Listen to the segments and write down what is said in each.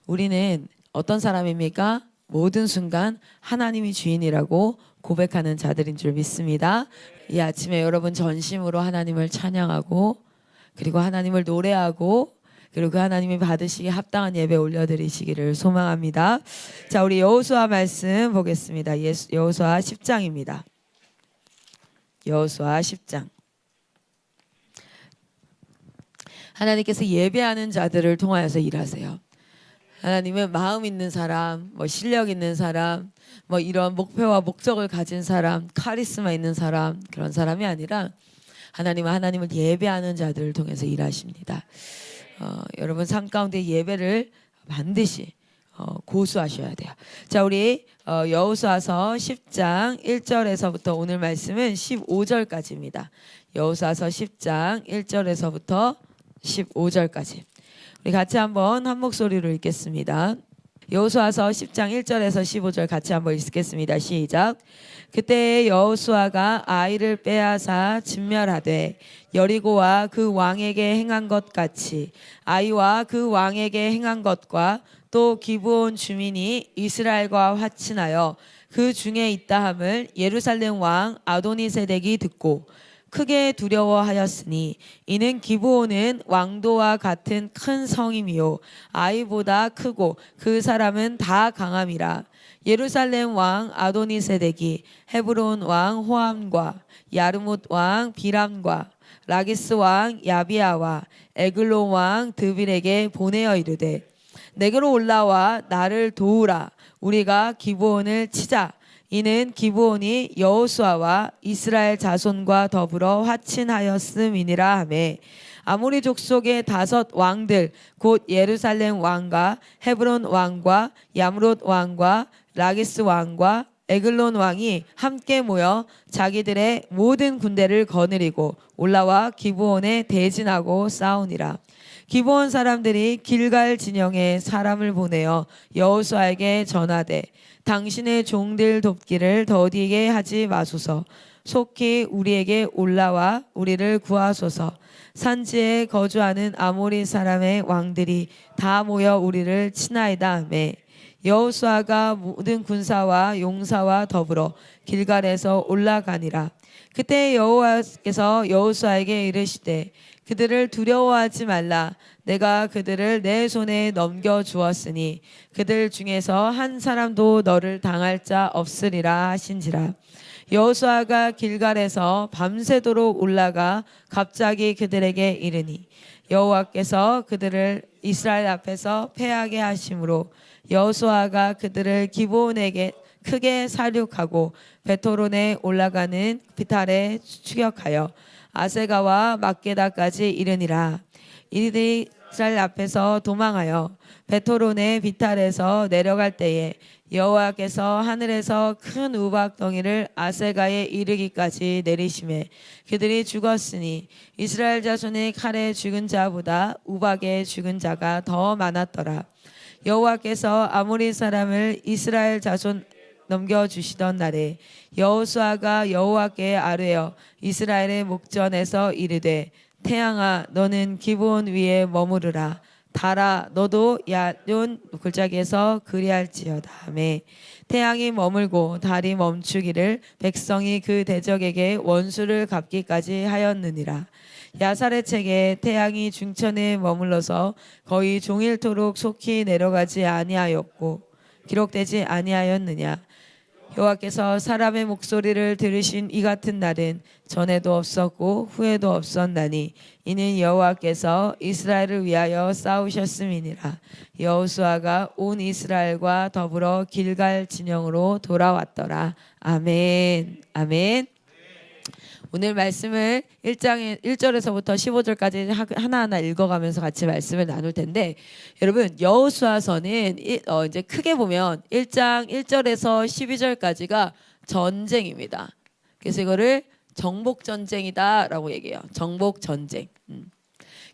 우리는 어떤 사람입니까? 모든 순간 하나님이 주인이라고 고백하는 자들인 줄 믿습니다. 이 아침에 여러분 전심으로 하나님을 찬양하고 그리고 하나님을 노래하고 그리고 그 하나님이 받으시기에 합당한 예배 올려드리시기를 소망합니다. 자, 우리 여호수아 말씀 보겠습니다. 여호수아 10장입니다. 여호수아 10장. 하나님께서 예배하는 자들을 통하여서 일하세요. 하나님은 마음 있는 사람, 실력 있는 사람, 이런 목표와 목적을 가진 사람, 카리스마 있는 사람, 그런 사람이 아니라 하나님은 하나님을 예배하는 자들을 통해서 일하십니다. 여러분 삶 가운데 예배를 반드시 고수하셔야 돼요. 자, 우리 여호수아서 10장 1절에서부터 오늘 말씀은 15절까지입니다. 여호수아서 10장 1절에서부터 15절까지. 우리 같이 한번 한 목소리로 읽겠습니다. 여호수아서 10장 1절에서 15절 같이 한번 읽겠습니다. 시작. 그때 여호수아가 아이를 빼앗아 진멸하되 여리고와 그 왕에게 행한 것 같이 아이와 그 왕에게 행한 것과 또 기브온 주민이 이스라엘과 화친하여 그 중에 있다함을 예루살렘 왕 아도니세덱이 듣고 크게 두려워하였으니 이는 기브온은 왕도와 같은 큰 성임이요 아이보다 크고 그 사람은 다 강함이라. 예루살렘 왕 아도니세덱이 헤브론 왕 호함과 야르뭇 왕 비람과 라기스 왕 야비아와 에글론 왕 드빌에게 보내어 이르되 내게로 올라와 나를 도우라. 우리가 기브온을 치자. 이는 기브온이 여호수아와 이스라엘 자손과 더불어 화친하였음이니라 하매 아모리 족속의 5 왕들 곧 예루살렘 왕과 헤브론 왕과 야므롯 왕과 라기스 왕과 에글론 왕이 함께 모여 자기들의 모든 군대를 거느리고 올라와 기브온에 대진하고 싸우니라. 기브온 사람들이 길갈 진영에 사람을 보내어 여호수아에게 전하되 당신의 종들 돕기를 더디게 하지 마소서. 속히 우리에게 올라와 우리를 구하소서. 산지에 거주하는 아모리 사람의 왕들이 다 모여 우리를 치나이다 하매 여호수아가 모든 군사와 용사와 더불어 길갈에서 올라가니라. 그때 여호와께서 여호수아에게 이르시되 그들을 두려워하지 말라. 내가 그들을 내 손에 넘겨주었으니 그들 중에서 한 사람도 너를 당할 자 없으리라 하신지라. 여호수아가 길갈에서 밤새도록 올라가 갑자기 그들에게 이르니 여호와께서 그들을 이스라엘 앞에서 패하게 하심으로 여호수아가 그들을 기브온에게 크게 사륙하고 베토론에 올라가는 비탈에 추격하여 아세가와 막게다까지 이르니라. 이들이 이스라엘 앞에서 도망하여 베토론의 비탈에서 내려갈 때에 여호와께서 하늘에서 큰 우박덩이를 아세가에 이르기까지 내리심에 그들이 죽었으니 이스라엘 자손의 칼에 죽은 자보다 우박에 죽은 자가 더 많았더라. 여호와께서 아모리 사람을 이스라엘 자손 넘겨주시던 날에 여호수아가 여호와께 아뢰어 이스라엘의 목전에서 이르되 태양아 너는 기브온 위에 머무르라. 달아 너도 야론 골짜기에서 그리할지어다 하매 태양이 머물고 달이 멈추기를 백성이 그 대적에게 원수를 갚기까지 하였느니라. 야살의 책에 태양이 중천에 머물러서 거의 종일토록 속히 내려가지 아니하였고 기록되지 아니하였느냐. 여호와께서 사람의 목소리를 들으신 이 같은 날은 전에도 없었고 후에도 없었나니 이는 여호와께서 이스라엘을 위하여 싸우셨음이니라. 여호수아가 온 이스라엘과 더불어 길갈 진영으로 돌아왔더라. 아멘. 아멘. 오늘 말씀을 1장의 1절에서부터 15절까지 하나하나 읽어가면서 같이 말씀을 나눌 텐데 여러분 여호수아서는 이제 크게 보면 1장 1절에서 12절까지가 전쟁입니다. 그래서 이거를 정복전쟁이다라고 얘기해요. 정복전쟁.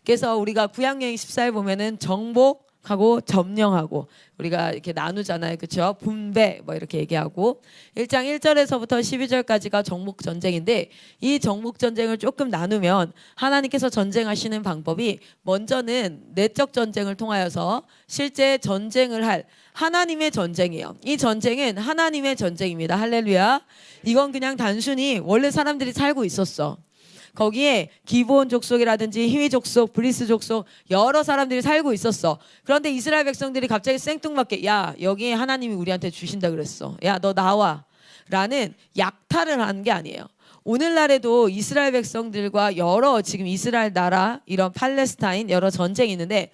그래서 우리가 구약여행 14에 보면은 정복 하고 점령하고 우리가 이렇게 나누잖아요. 그렇죠? 분배 뭐 이렇게 얘기하고 1장 1절에서부터 12절까지가 정복 전쟁인데 이 정복 전쟁을 조금 나누면 하나님께서 전쟁하시는 방법이 먼저는 내적 전쟁을 통하여서 실제 전쟁을 할 하나님의 전쟁이에요. 이 전쟁은 하나님의 전쟁입니다. 할렐루야. 이건 그냥 단순히 원래 사람들이 살고 있었어. 거기에 기브온 족속이라든지 히위 족속, 브리스 족속 여러 사람들이 살고 있었어. 그런데 이스라엘 백성들이 갑자기 생뚱맞게 야 여기 하나님이 우리한테 주신다 그랬어. 야 너 나와 라는 약탈을 한 게 아니에요. 오늘날에도 이스라엘 백성들과 여러 지금 이스라엘 나라 이런 팔레스타인 여러 전쟁이 있는데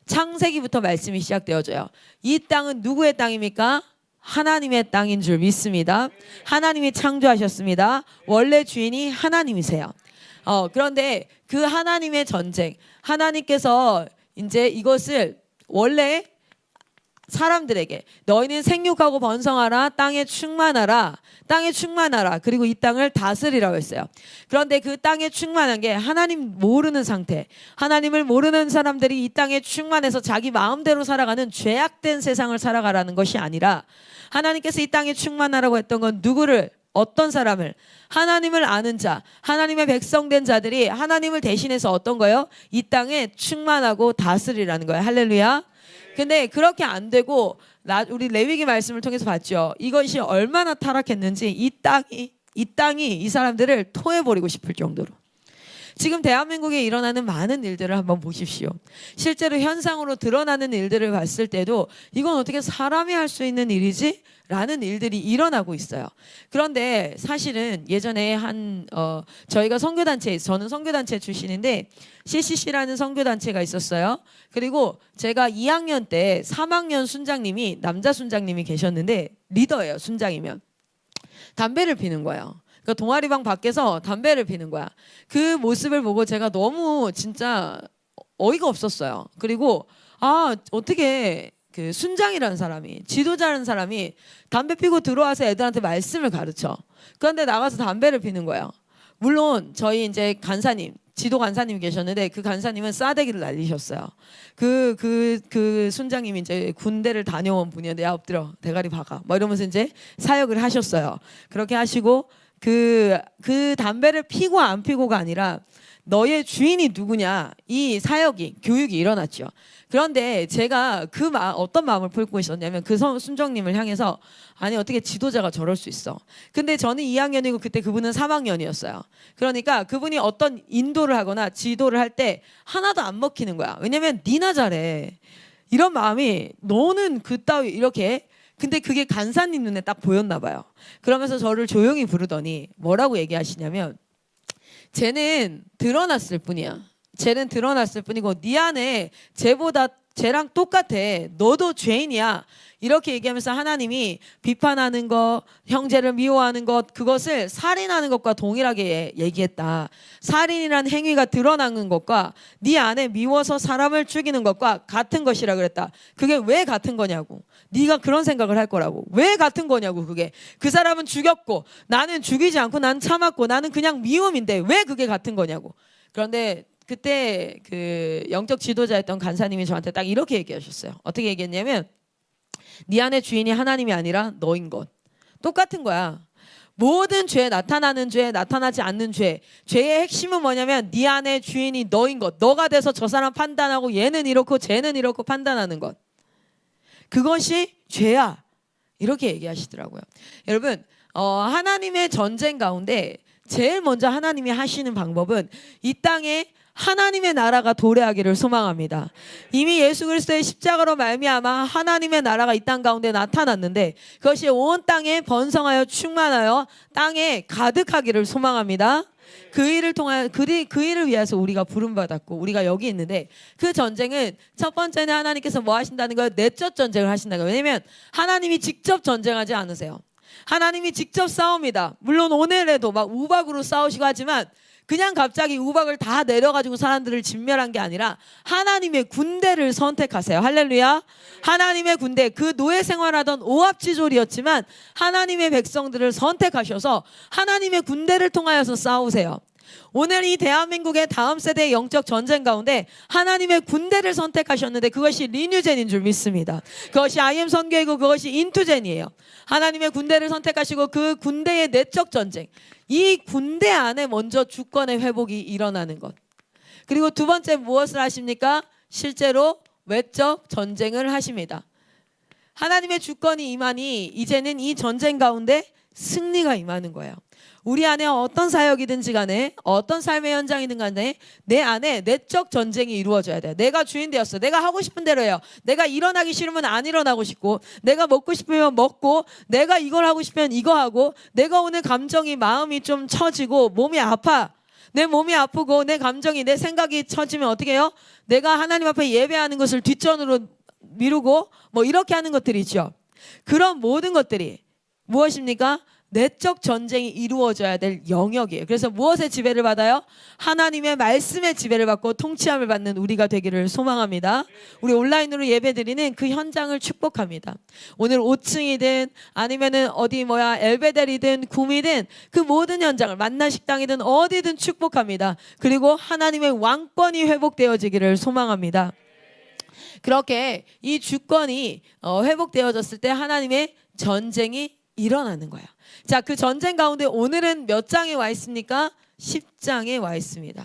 창세기부터 말씀이 시작되어져요. 이 땅은 누구의 땅입니까? 하나님의 땅인 줄 믿습니다. 하나님이 창조하셨습니다. 원래 주인이 하나님이세요. 그런데 그 하나님의 전쟁, 하나님께서 이제 이것을 원래 사람들에게 너희는 생육하고 번성하라, 땅에 충만하라, 땅에 충만하라, 그리고 이 땅을 다스리라고 했어요. 그런데 그 땅에 충만한 게 하나님 모르는 상태, 하나님을 모르는 사람들이 이 땅에 충만해서 자기 마음대로 살아가는 죄악된 세상을 살아가라는 것이 아니라 하나님께서 이 땅에 충만하라고 했던 건 누구를, 어떤 사람을, 하나님을 아는 자, 하나님의 백성된 자들이 하나님을 대신해서 어떤 거예요? 이 땅에 충만하고 다스리라는 거예요. 할렐루야. 근데 그렇게 안 되고 우리 레위기 말씀을 통해서 봤죠. 이것이 얼마나 타락했는지 이 땅이 이 사람들을 토해버리고 싶을 정도로. 지금 대한민국에 일어나는 많은 일들을 한번 보십시오. 실제로 현상으로 드러나는 일들을 봤을 때도 이건 어떻게 사람이 할 수 있는 일이지? 라는 일들이 일어나고 있어요. 그런데 사실은 예전에 저희가 선교단체, 저는 선교단체 출신인데 CCC라는 선교단체가 있었어요. 그리고 제가 2학년 때 3학년 순장님이, 남자 순장님이 계셨는데 리더예요. 순장이면 담배를 피는 거예요. 그러니까 동아리방 밖에서 담배를 피는 거야. 그 모습을 보고 제가 너무 진짜 어이가 없었어요. 그리고 어떻게 그 순장이라는 사람이, 지도자라는 사람이 담배 피고 들어와서 애들한테 말씀을 가르쳐. 그런데 나가서 담배를 피는 거예요. 물론 저희 이제 간사님, 지도 간사님이 계셨는데 그 간사님은 싸대기를 날리셨어요. 그 순장님이 이제 군대를 다녀온 분이었는데 야 엎드려 대가리 박아 뭐 이러면서 이제 사역을 하셨어요. 그렇게 하시고 그 담배를 피고 안 피고가 아니라 너의 주인이 누구냐, 이 사역이, 교육이 일어났죠. 그런데 제가 어떤 마음을 품고 있었냐면 그 순정님을 향해서 아니 어떻게 지도자가 저럴 수 있어. 근데 저는 2학년이고 그때 그분은 3학년이었어요. 그러니까 그분이 어떤 인도를 하거나 지도를 할 때 하나도 안 먹히는 거야. 왜냐면 니나 잘해. 이런 마음이 너는 그따위 이렇게. 근데 그게 간사님 눈에 딱 보였나 봐요. 그러면서 저를 조용히 부르더니 뭐라고 얘기하시냐면 쟤는 드러났을 뿐이야. 쟤는 드러났을 뿐이고 네 안에 쟤랑 똑같아. 너도 죄인이야. 이렇게 얘기하면서 하나님이 비판하는 것, 형제를 미워하는 것, 그것을 살인하는 것과 동일하게 얘기했다. 살인이란 행위가 드러나는 것과 네 안에 미워서 사람을 죽이는 것과 같은 것이라 그랬다. 그게 왜 같은 거냐고. 네가 그런 생각을 할 거라고. 왜 같은 거냐고. 그게. 그 사람은 죽였고 나는 죽이지 않고 난 참았고 나는 그냥 미움인데 왜 그게 같은 거냐고. 그런데 그때 그 영적 지도자였던 간사님이 저한테 딱 이렇게 얘기하셨어요. 어떻게 얘기했냐면 네 안에 주인이 하나님이 아니라 너인 것. 똑같은 거야. 모든 죄, 나타나는 죄, 나타나지 않는 죄, 죄의 핵심은 뭐냐면 네 안에 주인이 너인 것. 너가 돼서 저 사람 판단하고 얘는 이렇고 쟤는 이렇고 판단하는 것. 그것이 죄야. 이렇게 얘기하시더라고요. 여러분 하나님의 전쟁 가운데 제일 먼저 하나님이 하시는 방법은 이 땅에 하나님의 나라가 도래하기를 소망합니다. 이미 예수 그리스도의 십자가로 말미암아 하나님의 나라가 이 땅 가운데 나타났는데 그것이 온 땅에 번성하여 충만하여 땅에 가득하기를 소망합니다. 그 일을 통하여 그 일을 위해서 우리가 부름받았고 우리가 여기 있는데 그 전쟁은 첫 번째는 하나님께서 뭐 하신다는 거예요? 내적 전쟁을 하신다는 거예요. 왜냐하면 하나님이 직접 전쟁하지 않으세요. 하나님이 직접 싸웁니다. 물론 오늘에도 막 우박으로 싸우시고 하지만 그냥 갑자기 우박을 다 내려가지고 사람들을 진멸한 게 아니라 하나님의 군대를 선택하세요. 할렐루야. 하나님의 군대, 그 노예 생활하던 오합지졸이었지만 하나님의 백성들을 선택하셔서 하나님의 군대를 통하여서 싸우세요. 오늘 이 대한민국의 다음 세대의 영적 전쟁 가운데 하나님의 군대를 선택하셨는데 그것이 리뉴젠인 줄 믿습니다. 그것이 IM 선교이고 그것이 인투젠이에요. 하나님의 군대를 선택하시고 그 군대의 내적 전쟁, 이 군대 안에 먼저 주권의 회복이 일어나는 것. 그리고 두 번째 무엇을 하십니까? 실제로 외적 전쟁을 하십니다. 하나님의 주권이 임하니 이제는 이 전쟁 가운데 승리가 임하는 거예요. 우리 안에 어떤 사역이든지 간에 어떤 삶의 현장이든 간에 내 안에 내적 전쟁이 이루어져야 돼요. 내가 주인 되었어. 내가 하고 싶은 대로 해요. 내가 일어나기 싫으면 안 일어나고 싶고, 내가 먹고 싶으면 먹고, 내가 이걸 하고 싶으면 이거 하고, 내가 오늘 감정이 마음이 좀 처지고 몸이 아파. 내 몸이 아프고 내 감정이 내 생각이 처지면 어떻게 해요? 내가 하나님 앞에 예배하는 것을 뒷전으로 미루고 뭐 이렇게 하는 것들이죠. 그런 모든 것들이 무엇입니까? 내적 전쟁이 이루어져야 될 영역이에요. 그래서 무엇의 지배를 받아요? 하나님의 말씀의 지배를 받고 통치함을 받는 우리가 되기를 소망합니다. 우리 온라인으로 예배드리는 그 현장을 축복합니다. 오늘 5층이든 아니면은 엘베델이든 구미든 그 모든 현장을 만나식당이든 어디든 축복합니다. 그리고 하나님의 왕권이 회복되어지기를 소망합니다. 그렇게 이 주권이 회복되어졌을 때 하나님의 전쟁이 일어나는 거예요. 자, 그 전쟁 가운데 오늘은 몇 장에 와 있습니까? 10장에 와 있습니다.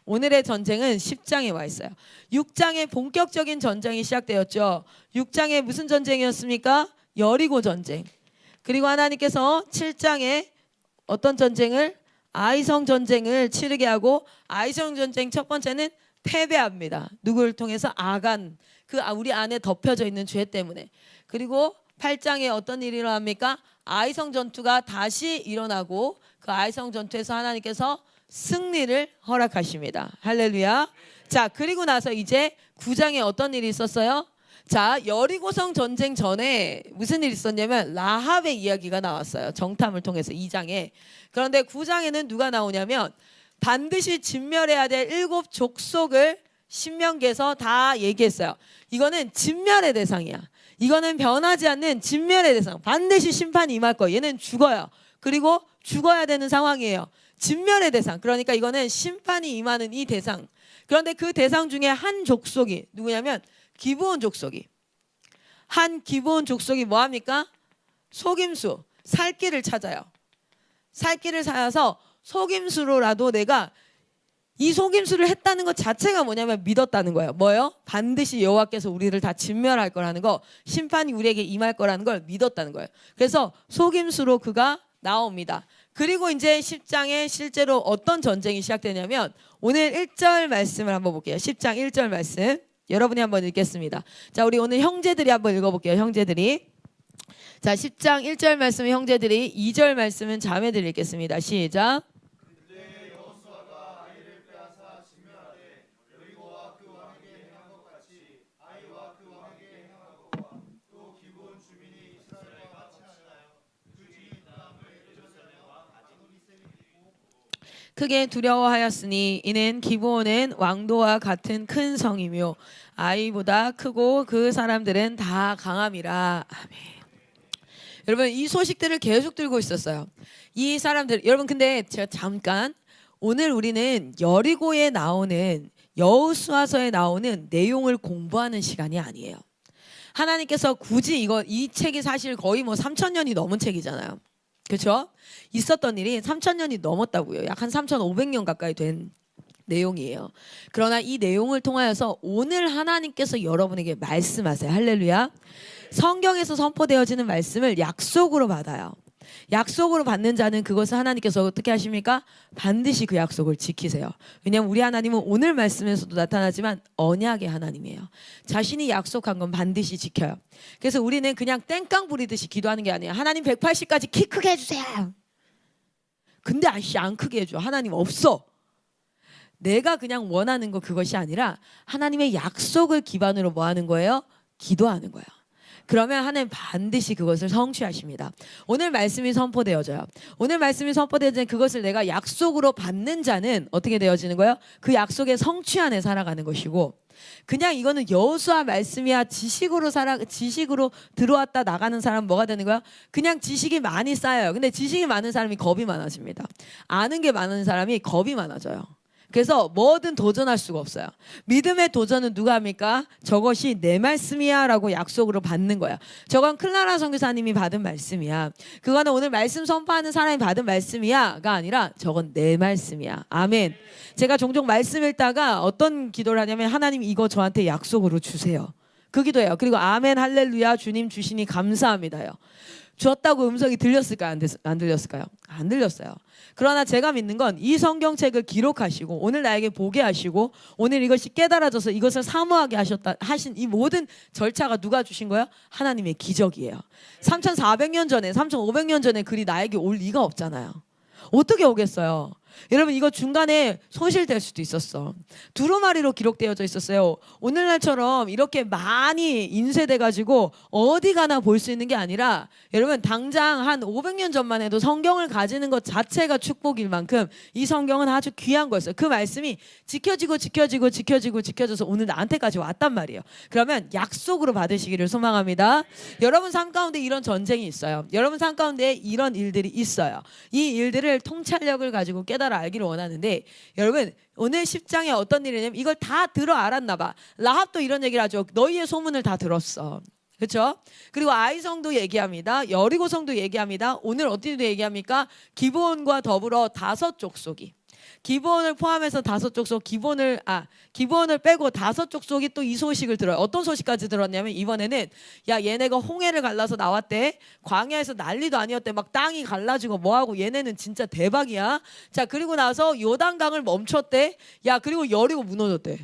오늘의 전쟁은 10장에 와 있어요. 6장에 본격적인 전쟁이 시작되었죠. 6장에 무슨 전쟁이었습니까? 여리고 전쟁. 그리고 하나님께서 7장에 어떤 전쟁을? 아이성 전쟁을 치르게 하고, 아이성 전쟁 첫 번째는 패배합니다. 누구를 통해서? 아간. 우리 안에 덮여져 있는 죄 때문에. 그리고 8장에 어떤 일이 일어납니까? 아이성 전투가 다시 일어나고 그 아이성 전투에서 하나님께서 승리를 허락하십니다. 할렐루야. 자, 그리고 나서 이제 9장에 어떤 일이 있었어요? 자, 여리고성 전쟁 전에 무슨 일이 있었냐면 라합의 이야기가 나왔어요. 정탐을 통해서 2장에. 그런데 9장에는 누가 나오냐면 반드시 진멸해야 될 7 족속을 신명기에서 다 얘기했어요. 이거는 진멸의 대상이야. 이거는 변하지 않는 진멸의 대상. 반드시 심판이 임할 거예요. 얘는 죽어요. 그리고 죽어야 되는 상황이에요. 진멸의 대상. 그러니까 이거는 심판이 임하는 이 대상. 그런데 그 대상 중에 한 족속이 누구냐면 기브온 족속이. 한 기브온 족속이 뭐합니까? 속임수, 살 길을 찾아요. 살 길을 찾아서 속임수로라도 내가 이 속임수를 했다는 것 자체가 뭐냐면 믿었다는 거예요. 뭐예요? 반드시 여호와께서 우리를 다 진멸할 거라는 거, 심판이 우리에게 임할 거라는 걸 믿었다는 거예요. 그래서 속임수로 그가 나옵니다. 그리고 이제 10장에 실제로 어떤 전쟁이 시작되냐면 오늘 1절 말씀을 한번 볼게요. 10장 1절 말씀 여러분이 한번 읽겠습니다. 자, 우리 오늘 형제들이 한번 읽어볼게요. 형제들이. 자, 10장 1절 말씀은 형제들이, 2절 말씀은 자매들이 읽겠습니다. 시작. 크게 두려워하였으니 이는 기브온은 왕도와 같은 큰 성이며 아이보다 크고 그 사람들은 다 강함이라. 아멘. 여러분, 이 소식들을 계속 들고 있었어요. 이 사람들, 여러분, 근데 제가 잠깐, 오늘 우리는 여리고에 나오는, 여호수아서에 나오는 내용을 공부하는 시간이 아니에요. 하나님께서 굳이 이 책이 사실 거의 3,000년이 넘은 책이잖아요. 그렇죠? 있었던 일이 3,000년이 넘었다고요. 약 한 3,500년 가까이 된 내용이에요. 그러나 이 내용을 통하여서 오늘 하나님께서 여러분에게 말씀하세요. 할렐루야. 성경에서 선포되어지는 말씀을 약속으로 받아요. 약속으로 받는 자는 그것을 하나님께서 어떻게 하십니까? 반드시 그 약속을 지키세요. 왜냐하면 우리 하나님은 오늘 말씀에서도 나타나지만 언약의 하나님이에요. 자신이 약속한 건 반드시 지켜요. 그래서 우리는 그냥 땡깡 부리듯이 기도하는 게 아니에요. 하나님 180까지 키 크게 해주세요. 근데 안 크게 해줘. 하나님 없어. 내가 그냥 원하는 거 그것이 아니라 하나님의 약속을 기반으로 뭐 하는 거예요? 기도하는 거예요. 그러면 하나님 반드시 그것을 성취하십니다. 오늘 말씀이 선포되어져요. 오늘 말씀이 선포되어지는 그것을 내가 약속으로 받는 자는 어떻게 되어지는 거예요? 그 약속의 성취 안에 살아가는 것이고, 그냥 이거는 여호수아 말씀이야. 지식으로 들어왔다 나가는 사람 뭐가 되는 거야? 그냥 지식이 많이 쌓여요. 근데 지식이 많은 사람이 겁이 많아집니다. 아는 게 많은 사람이 겁이 많아져요. 그래서 뭐든 도전할 수가 없어요. 믿음의 도전은 누가 합니까? 저것이 내 말씀이야 라고 약속으로 받는 거야. 저건 클라라 선교사님이 받은 말씀이야. 그거는 오늘 말씀 선포하는 사람이 받은 말씀이야가 아니라 저건 내 말씀이야. 아멘. 제가 종종 말씀 읽다가 어떤 기도를 하냐면 하나님 이거 저한테 약속으로 주세요. 그 기도예요. 그리고 아멘 할렐루야 주님 주시니 감사합니다요. 줬다고 음성이 들렸을까요? 안 들렸을까요? 안 들렸어요. 그러나 제가 믿는 건 이 성경책을 기록하시고 오늘 나에게 보게 하시고 오늘 이것이 깨달아져서 이것을 사모하게 하신 이 모든 절차가 누가 주신 거예요? 하나님의 기적이에요. 3,400년 전에 3,500년 전에 글이 나에게 올 리가 없잖아요. 어떻게 오겠어요? 여러분 이거 중간에 소실될 수도 있었어. 두루마리로 기록되어져 있었어요. 오늘날처럼 이렇게 많이 인쇄돼가지고 어디 가나 볼 수 있는 게 아니라 여러분 당장 한 500년 전만 해도 성경을 가지는 것 자체가 축복일 만큼 이 성경은 아주 귀한 거였어요. 그 말씀이 지켜져서 오늘 나한테까지 왔단 말이에요. 그러면 약속으로 받으시기를 소망합니다. 여러분 삶 가운데 이런 전쟁이 있어요. 여러분 삶 가운데 이런 일들이 있어요. 이 일들을 통찰력을 가지고 깨달아 알기를 원하는데 여러분 오늘 10장에 어떤 일이냐면 이걸 다 들어 알았나 봐. 라합도 이런 얘기를 하죠. 너희의 소문을 다 들었어. 그렇죠? 그리고 아이성도 얘기합니다. 여리고성도 얘기합니다. 오늘 어디도 얘기합니까? 기브온과 더불어 5족속이 기브온을 포함해서 5족속 기브온을 빼고 5족속이 또 이 소식을 들어요. 어떤 소식까지 들었냐면 이번에는 야 얘네가 홍해를 갈라서 나왔대. 광야에서 난리도 아니었대. 막 땅이 갈라지고 뭐하고 얘네는 진짜 대박이야. 자 그리고 나서 요단강을 멈췄대. 야 그리고 여리고 무너졌대.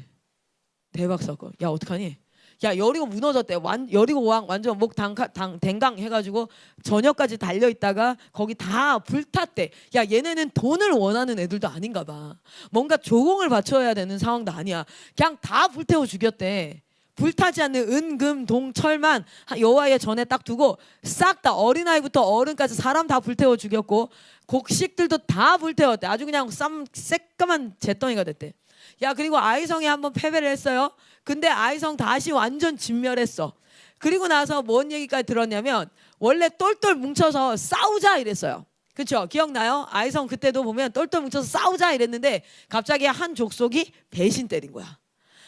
대박 사건. 야 어떡하니? 야 여리고 무너졌대. 여리고 왕 완전 목 댕강 해가지고 저녁까지 달려있다가 거기 다 불탔대. 야 얘네는 돈을 원하는 애들도 아닌가 봐. 뭔가 조공을 바쳐야 되는 상황도 아니야. 그냥 다 불태워 죽였대. 불타지 않는 은, 금, 동, 철만 여호와의 전에 딱 두고 싹 다 어린아이부터 어른까지 사람 다 불태워 죽였고 곡식들도 다 불태웠대. 아주 그냥 새까만 잿더미가 됐대. 야 그리고 아이성이 한번 패배를 했어요. 근데 아이성 다시 완전 진멸했어. 그리고 나서 뭔 얘기까지 들었냐면 원래 똘똘 뭉쳐서 싸우자 이랬어요. 그렇죠? 기억나요? 아이성 그때도 보면 똘똘 뭉쳐서 싸우자 이랬는데 갑자기 한 족속이 배신 때린 거야.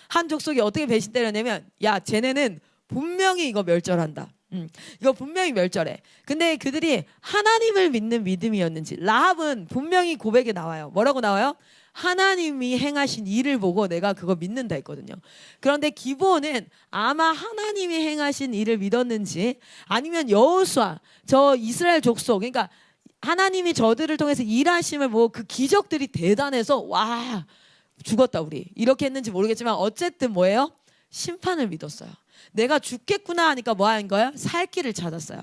한 족속이 어떻게 배신 때렸냐면 야 쟤네는 분명히 이거 멸절한다. 이거 분명히 멸절해. 근데 그들이 하나님을 믿는 믿음이었는지 라합은 분명히 고백에 나와요. 뭐라고 나와요? 하나님이 행하신 일을 보고 내가 그거 믿는다 했거든요. 그런데 기브온은 아마 하나님이 행하신 일을 믿었는지 아니면 여호수아 저 이스라엘 족속 그러니까 하나님이 저들을 통해서 일하심을 보고 그 기적들이 대단해서 와 죽었다 우리 이렇게 했는지 모르겠지만 어쨌든 뭐예요? 심판을 믿었어요. 내가 죽겠구나 하니까 뭐 하는 거예요? 살 길을 찾았어요.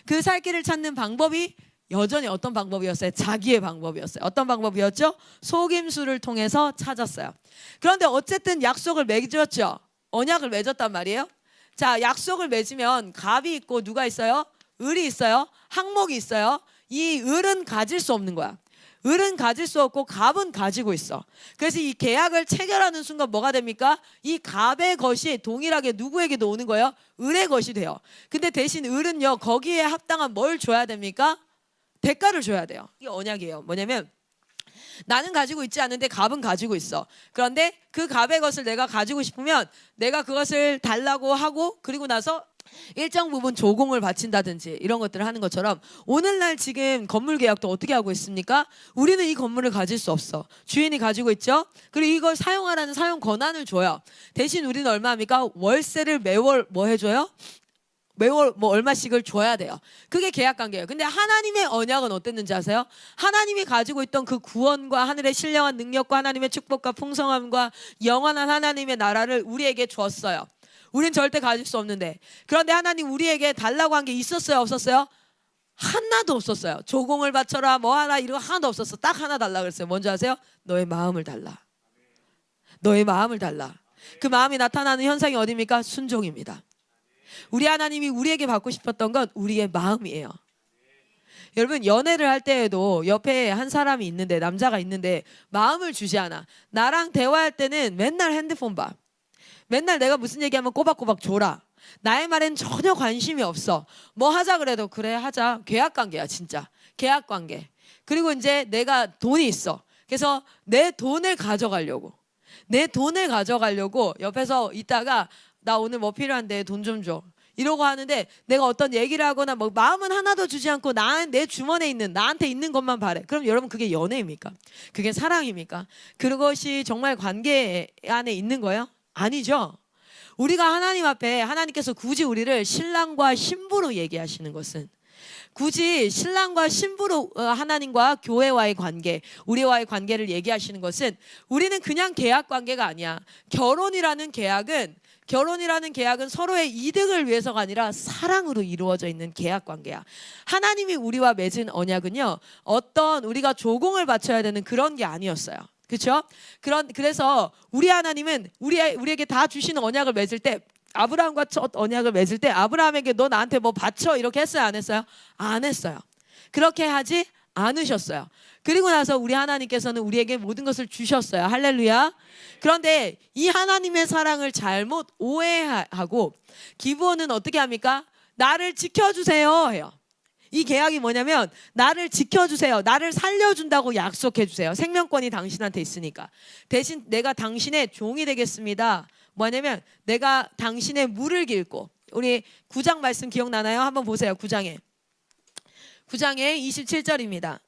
그 살 길을 찾는 방법이 여전히 어떤 방법이었어요? 자기의 방법이었어요. 어떤 방법이었죠? 속임수를 통해서 찾았어요. 그런데 어쨌든 약속을 맺었죠. 언약을 맺었단 말이에요. 자, 약속을 맺으면 갑이 있고 누가 있어요? 을이 있어요. 항목이 있어요. 이 을은 가질 수 없는 거야. 을은 가질 수 없고 갑은 가지고 있어. 그래서 이 계약을 체결하는 순간 뭐가 됩니까? 이 갑의 것이 동일하게 누구에게도 오는 거예요? 을의 것이 돼요. 근데 대신 을은요 거기에 합당한 뭘 줘야 됩니까? 대가를 줘야 돼요. 이게 언약이에요. 뭐냐면 나는 가지고 있지 않은데 갑은 가지고 있어. 그런데 그 갑의 것을 내가 가지고 싶으면 내가 그것을 달라고 하고 그리고 나서 일정 부분 조공을 바친다든지 이런 것들을 하는 것처럼 오늘날 지금 건물 계약도 어떻게 하고 있습니까? 우리는 이 건물을 가질 수 없어. 주인이 가지고 있죠. 그리고 이걸 사용하라는 사용 권한을 줘요. 대신 우리는 얼마 합니까? 월세를 매월 뭐 해줘요? 매월 뭐 얼마씩을 줘야 돼요. 그게 계약 관계예요. 근데 하나님의 언약은 어땠는지 아세요? 하나님이 가지고 있던 그 구원과 하늘의 신령한 능력과 하나님의 축복과 풍성함과 영원한 하나님의 나라를 우리에게 줬어요. 우린 절대 가질 수 없는데. 그런데 하나님 우리에게 달라고 한 게 있었어요? 없었어요? 하나도 없었어요. 조공을 바쳐라 뭐 하나 이런 거 하나도 없었어. 딱 하나 달라 그랬어요. 뭔지 아세요? 너의 마음을 달라. 너의 마음을 달라. 그 마음이 나타나는 현상이 어디입니까? 순종입니다. 우리 하나님이 우리에게 받고 싶었던 건 우리의 마음이에요. 여러분 연애를 할 때에도 옆에 한 사람이 있는데 남자가 있는데 마음을 주지 않아. 나랑 대화할 때는 맨날 핸드폰 봐. 맨날 내가 무슨 얘기하면 꼬박꼬박 줘라. 나의 말엔 전혀 관심이 없어. 뭐 하자 그래도 그래 하자. 계약관계야 진짜. 계약관계. 그리고 이제 내가 돈이 있어. 그래서 내 돈을 가져가려고. 내 돈을 가져가려고 옆에서 있다가 나 오늘 뭐 필요한데 돈 좀 줘. 이러고 하는데 내가 어떤 얘기를 하거나 뭐 마음은 하나도 주지 않고 내 주머니에 있는 나한테 있는 것만 바래. 그럼 여러분 그게 연애입니까? 그게 사랑입니까? 그것이 정말 관계 안에 있는 거예요? 아니죠. 우리가 하나님 앞에 하나님께서 굳이 우리를 신랑과 신부로 얘기하시는 것은 굳이 신랑과 신부로 하나님과 교회와의 관계, 우리와의 관계를 얘기하시는 것은 우리는 그냥 계약 관계가 아니야. 결혼이라는 계약은 서로의 이득을 위해서가 아니라 사랑으로 이루어져 있는 계약 관계야. 하나님이 우리와 맺은 언약은요, 어떤 우리가 조공을 바쳐야 되는 그런 게 아니었어요. 그렇죠? 그래서 우리 하나님은 우리에게 다 주시는 언약을 맺을 때, 아브라함과 첫 언약을 맺을 때 아브라함에게 너 나한테 뭐 바쳐 이렇게 했어요? 안 했어요? 안 했어요. 그렇게 하지 않으셨어요. 그리고 나서 우리 하나님께서는 우리에게 모든 것을 주셨어요. 할렐루야. 그런데 이 하나님의 사랑을 잘못 오해하고 기브온은 어떻게 합니까? 나를 지켜주세요 해요. 이 계약이 뭐냐면 나를 지켜주세요. 나를 살려준다고 약속해주세요. 생명권이 당신한테 있으니까. 대신 내가 당신의 종이 되겠습니다. 뭐냐면 내가 당신의 물을 길고, 우리 9장 말씀 기억나나요? 한번 보세요. 9장에 27절입니다.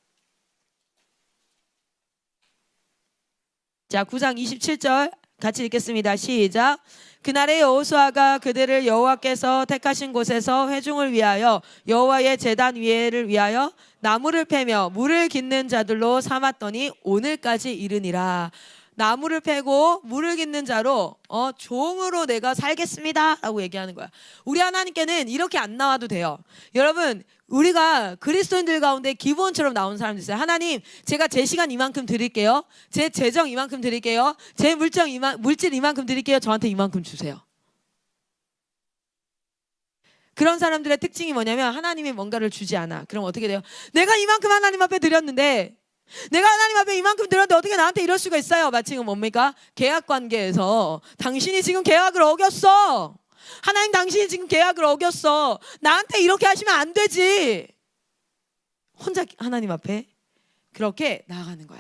자, 9장 27절 같이 읽겠습니다. 시작. 그날에 여호수아가 그들을 여호와께서 택하신 곳에서 회중을 위하여 여호와의 제단 위에를 위하여 나무를 패며 물을 깃는 자들로 삼았더니 오늘까지 이르니라. 나무를 패고 물을 깃는 자로 종으로 내가 살겠습니다 라고 얘기하는 거야. 우리 하나님께는 이렇게 안 나와도 돼요. 여러분, 우리가 그리스도인들 가운데 기브온처럼 나온 사람들 있어요. 하나님, 제가 제 시간 이만큼 드릴게요. 제 재정 이만큼 드릴게요. 제 물질 이만큼 드릴게요. 저한테 이만큼 주세요. 그런 사람들의 특징이 뭐냐면 하나님이 뭔가를 주지 않아. 그럼 어떻게 돼요? 내가 이만큼 하나님 앞에 드렸는데, 내가 하나님 앞에 이만큼 드렸는데 어떻게 나한테 이럴 수가 있어요? 마치 뭡니까? 계약관계에서 당신이 지금 계약을 어겼어. 하나님, 당신이 지금 계약을 어겼어. 나한테 이렇게 하시면 안 되지. 혼자 하나님 앞에 그렇게 나아가는 거야.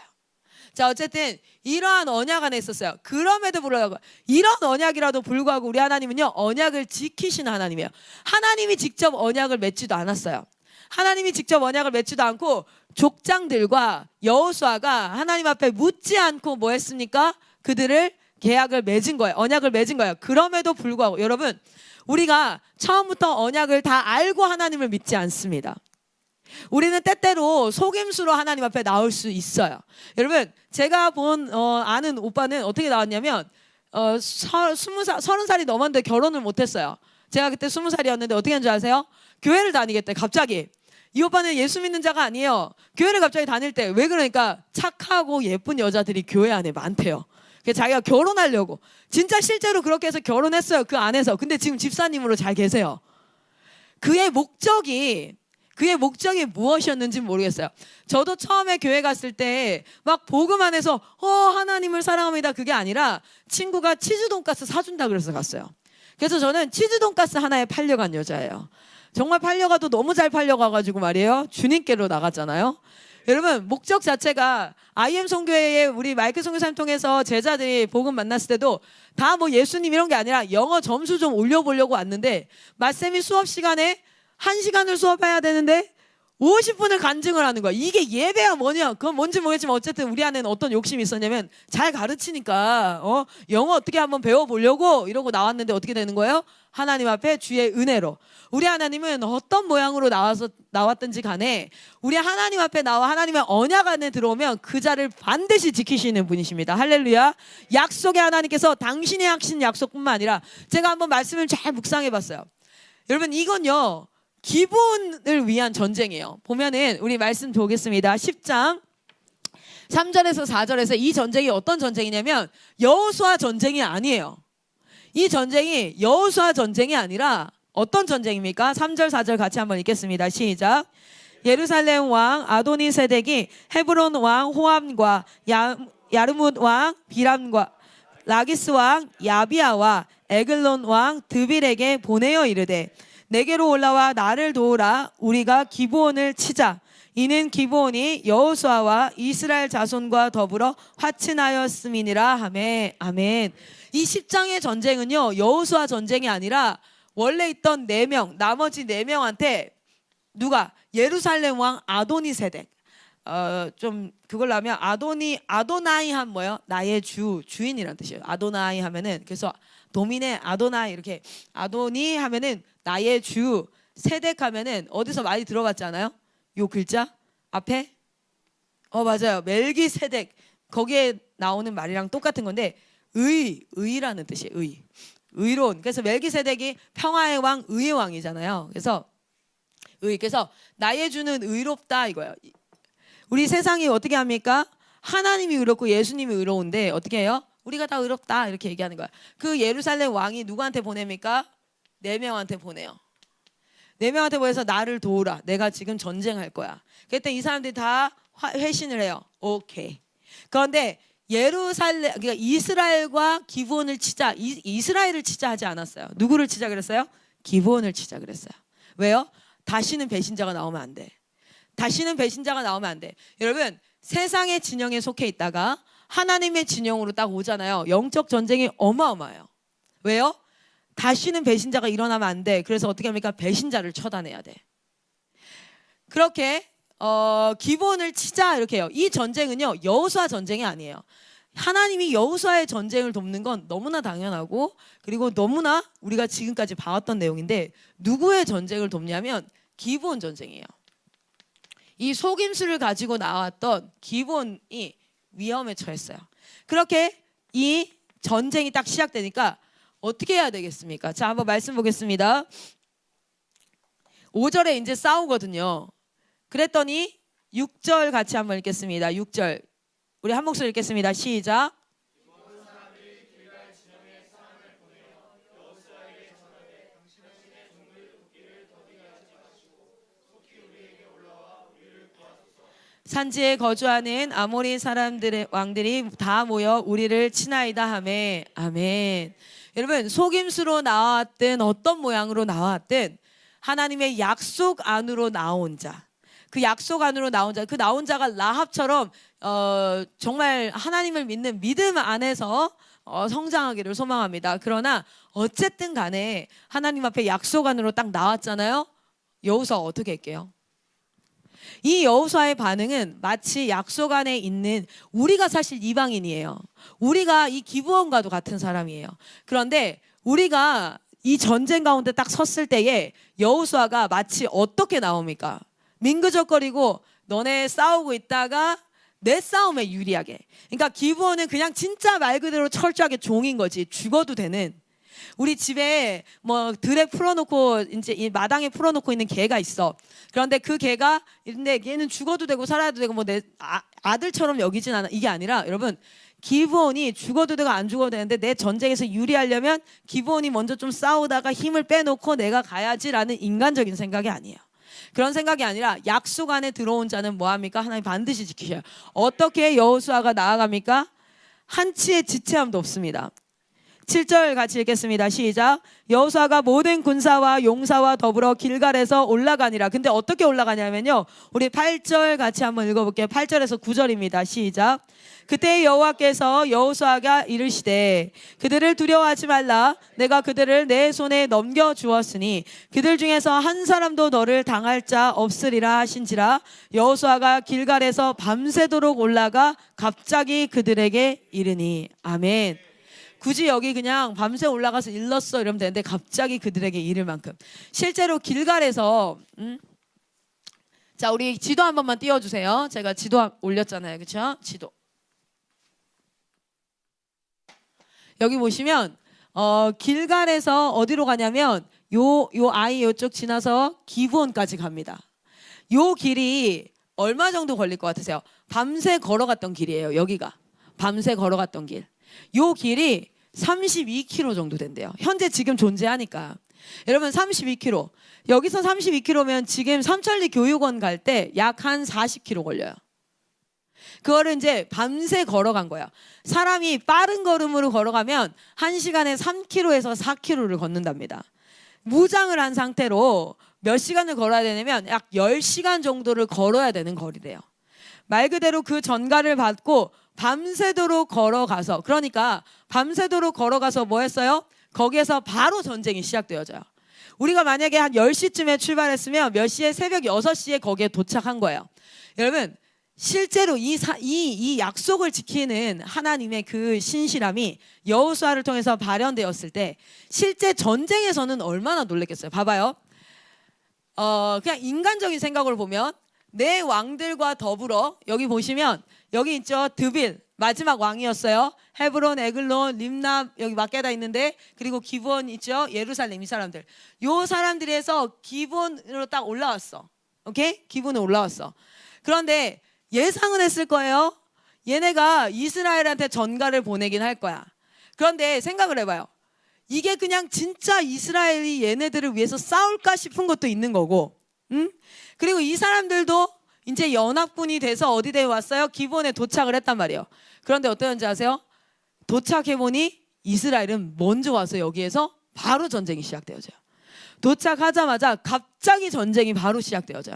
자, 어쨌든 이러한 언약 안에 있었어요. 그럼에도 불구하고, 이런 언약이라도 불구하고 우리 하나님은요, 언약을 지키시는 하나님이에요. 하나님이 직접 언약을 맺지도 않았어요. 하나님이 직접 언약을 맺지도 않고 족장들과 여호수아가 하나님 앞에 묻지 않고 뭐 했습니까? 그들을 계약을 맺은 거예요. 언약을 맺은 거예요. 그럼에도 불구하고 여러분, 우리가 처음부터 언약을 다 알고 하나님을 믿지 않습니다. 우리는 때때로 속임수로 하나님 앞에 나올 수 있어요. 여러분, 제가 아는 오빠는 어떻게 나왔냐면 30살이 넘었는데 결혼을 못했어요. 제가 그때 20살이었는데 어떻게 한 줄 아세요? 교회를 다니겠대. 갑자기. 이 오빠는 예수 믿는 자가 아니에요. 교회를 갑자기 다닐 때 왜 그러니까 착하고 예쁜 여자들이 교회 안에 많대요. 그래서 자기가 결혼하려고 진짜 실제로 그렇게 해서 결혼했어요. 그 안에서. 근데 지금 집사님으로 잘 계세요. 그의 목적이 무엇이었는지 모르겠어요. 저도 처음에 교회 갔을 때 막 복음 안에서 하나님을 사랑합니다 그게 아니라 친구가 치즈 돈가스 사준다 그래서 갔어요. 그래서 저는 치즈 돈가스 하나에 팔려간 여자예요. 정말 팔려가도 너무 잘 팔려가가지고 말이에요. 주님께로 나갔잖아요. 여러분, 목적 자체가 IM 선교회에 우리 마이크 선교사님 통해서 제자들이 복음 만났을 때도 다 뭐 예수님 이런 게 아니라 영어 점수 좀 올려보려고 왔는데, 맞쌤이 수업 시간에 1시간을 수업해야 되는데 50분을 간증을 하는 거야. 이게 예배야 뭐냐? 그건 뭔지 모르겠지만 어쨌든 우리 안에는 어떤 욕심이 있었냐면 잘 가르치니까 영어 어떻게 한번 배워보려고 이러고 나왔는데 어떻게 되는 거예요? 하나님 앞에 주의 은혜로. 우리 하나님은 어떤 모양으로 나왔든지 간에 우리 하나님 앞에 나와 하나님의 언약 안에 들어오면 그 자를 반드시 지키시는 분이십니다. 할렐루야. 약속의 하나님께서 당신의 하신 약속뿐만 아니라, 제가 한번 말씀을 잘 묵상해 봤어요. 여러분, 이건요 기본을 위한 전쟁이에요. 보면은 우리 말씀 보겠습니다. 10장 3절에서 4절에서 이 전쟁이 어떤 전쟁이냐면 여호수아 전쟁이 아니에요. 이 전쟁이 여호수아 전쟁이 아니라 어떤 전쟁입니까? 3절 4절 같이 한번 읽겠습니다. 시작. 예루살렘 왕 아도니세덱이 헤브론 왕 호암과 야르뭇 왕 비람과 라기스 왕 야비아와 에글론 왕 드빌에게 보내어 이르되 내게로 올라와 나를 도우라. 우리가 기브온을 치자. 이는 기브온이 여호수아와 이스라엘 자손과 더불어 화친하였음이니라 하매. 아멘. 이 10장의 전쟁은요, 여호수아 전쟁이 아니라 원래 있던 4명, 나머지 4명한테 누가? 예루살렘 왕 아도니세덱. 좀 그걸로 하면 아도나이 한 뭐예요? 나의 주인이란 뜻이에요. 아도나이 하면은, 그래서 도미네 아도나이, 이렇게 아도니 하면은 나의 주, 세덱 하면은 어디서 많이 들어봤잖아요. 요 글자 앞에 맞아요. 멜기세덱. 거기에 나오는 말이랑 똑같은 건데 의라는 뜻이에요. 의로운. 그래서 멜기세덱이 평화의 왕, 의의 왕이잖아요. 그래서 나의 주는 의롭다 이거예요. 우리 세상이 어떻게 합니까? 하나님이 의롭고 예수님이 의로운데 어떻게 해요? 우리가 다 의롭다 이렇게 얘기하는 거야. 그 예루살렘 왕이 누구한테 보냅니까? 4명한테 보내요. 4명한테 보내서 나를 도우라. 내가 지금 전쟁할 거야. 그때 이 사람들이 다 회신을 해요. 오케이. 그런데 그러니까 이스라엘과 기브온을 치자. 이스라엘을 치자 하지 않았어요. 누구를 치자 그랬어요? 기브온을 치자 그랬어요. 왜요? 다시는 배신자가 나오면 안 돼. 다시는 배신자가 나오면 안 돼. 여러분, 세상의 진영에 속해 있다가 하나님의 진영으로 딱 오잖아요. 영적 전쟁이 어마어마해요. 왜요? 다시는 배신자가 일어나면 안 돼. 그래서 어떻게 합니까? 배신자를 처단해야 돼. 그렇게 기브온을 치자 이렇게 해요. 이 전쟁은요, 여호수아 전쟁이 아니에요. 하나님이 여호수아의 전쟁을 돕는 건 너무나 당연하고, 그리고 너무나 우리가 지금까지 봐왔던 내용인데, 누구의 전쟁을 돕냐면 기브온 전쟁이에요. 이 속임수를 가지고 나왔던 기브온이 위험에 처했어요. 그렇게 이 전쟁이 딱 시작되니까 어떻게 해야 되겠습니까? 자, 한번 말씀 보겠습니다. 5절에 이제 싸우거든요. 그랬더니 6절 같이 한번 읽겠습니다. 6절 우리 한 목소리 읽겠습니다. 시작. 산지에 거주하는 아모리 사람들의 왕들이 다 모여 우리를 치나이다 하매. 아멘. 여러분, 속임수로 나왔든 어떤 모양으로 나왔든 하나님의 약속 안으로 나온 자, 그 약속 안으로 나온 자, 그 나온 자가 라합처럼 정말 하나님을 믿는 믿음 안에서 성장하기를 소망합니다. 그러나 어쨌든 간에 하나님 앞에 약속 안으로 딱 나왔잖아요. 여호수아 어떻게 할게요? 이 여호수아의 반응은 마치 약속 안에 있는, 우리가 사실 이방인이에요. 우리가 이 기브온과도 같은 사람이에요. 그런데 우리가 이 전쟁 가운데 딱 섰을 때에 여호수아가 마치 어떻게 나옵니까? 민그적거리고 너네 싸우고 있다가 내 싸움에 유리하게. 그러니까 기브온은 그냥 진짜 말 그대로 철저하게 종인 거지. 죽어도 되는. 우리 집에 뭐 들에 풀어놓고 이제 이 마당에 풀어놓고 있는 개가 있어. 그런데 그 개가, 근데 얘는 죽어도 되고 살아도 되고 뭐 내 아들처럼 여기진 않아. 이게 아니라 여러분, 기브온이 죽어도 되고 안 죽어도 되는데 내 전쟁에서 유리하려면 기브온이 먼저 좀 싸우다가 힘을 빼놓고 내가 가야지라는 인간적인 생각이 아니에요. 그런 생각이 아니라 약속 안에 들어온 자는 뭐합니까? 하나님 반드시 지키셔요. 어떻게 여호수아가 나아갑니까? 한치의 지체함도 없습니다. 7절 같이 읽겠습니다. 시작. 여호수아가 모든 군사와 용사와 더불어 길갈에서 올라가니라. 근데 어떻게 올라가냐면요, 우리 8절 같이 한번 읽어볼게요. 8절에서 9절입니다. 시작. 그때 여호와께서 여호수아가 이르시되 그들을 두려워하지 말라. 내가 그들을 내 손에 넘겨주었으니 그들 중에서 한 사람도 너를 당할 자 없으리라 하신지라. 여호수아가 길갈에서 밤새도록 올라가 갑자기 그들에게 이르니. 아멘. 굳이 여기 그냥 밤새 올라가서 일렀어 이러면 되는데 갑자기 그들에게 이를 만큼. 실제로 길갈에서 자, 우리 지도 한 번만 띄워주세요. 제가 지도 올렸잖아요. 그렇죠? 지도. 여기 보시면 길갈에서 어디로 가냐면 요 아이 요쪽 지나서 기브온까지 갑니다. 요 길이 얼마 정도 걸릴 것 같으세요? 밤새 걸어갔던 길이에요. 여기가 밤새 걸어갔던 길. 요 길이 32km 정도 된대요. 현재 지금 존재하니까. 여러분, 32km. 여기서 32km면 지금 삼천리 교육원 갈 때 약 한 40km 걸려요. 그거를 이제 밤새 걸어간 거예요. 사람이 빠른 걸음으로 걸어가면 1시간에 3km에서 4km를 걷는답니다. 무장을 한 상태로 몇 시간을 걸어야 되냐면 약 10시간 정도를 걸어야 되는 거리래요. 말 그대로 그 전가를 받고 밤새도록 걸어가서, 그러니까 밤새도록 걸어가서 뭐 했어요? 거기에서 바로 전쟁이 시작되어져요. 우리가 만약에 한 10시쯤에 출발했으면 몇 시에? 새벽 6시에 거기에 도착한 거예요. 여러분, 실제로 이 약속을 지키는 하나님의 그 신실함이 여호수아를 통해서 발현되었을 때 실제 전쟁에서는 얼마나 놀랬겠어요. 봐봐요. 그냥 인간적인 생각으로 보면 내 왕들과 더불어, 여기 보시면 여기 있죠. 드빌 마지막 왕이었어요. 헤브론, 에글론, 림나, 여기 막게다 있는데, 그리고 기브온 있죠. 예루살렘. 이 사람들, 요 사람들에서 기브온으로 딱 올라왔어. 오케이? 기브온으로 올라왔어. 그런데 예상은 했을 거예요. 얘네가 이스라엘한테 전가를 보내긴 할 거야. 그런데 생각을 해봐요. 이게 그냥 진짜 이스라엘이 얘네들을 위해서 싸울까 싶은 것도 있는 거고, 그리고 이 사람들도 이제 연합군이 돼서 어디에 왔어요? 기브온에 도착을 했단 말이에요. 그런데 어떠한지 아세요? 도착해보니 이스라엘은 먼저 와서 여기에서 바로 전쟁이 시작되어져요. 도착하자마자 갑자기 전쟁이 바로 시작되어져요.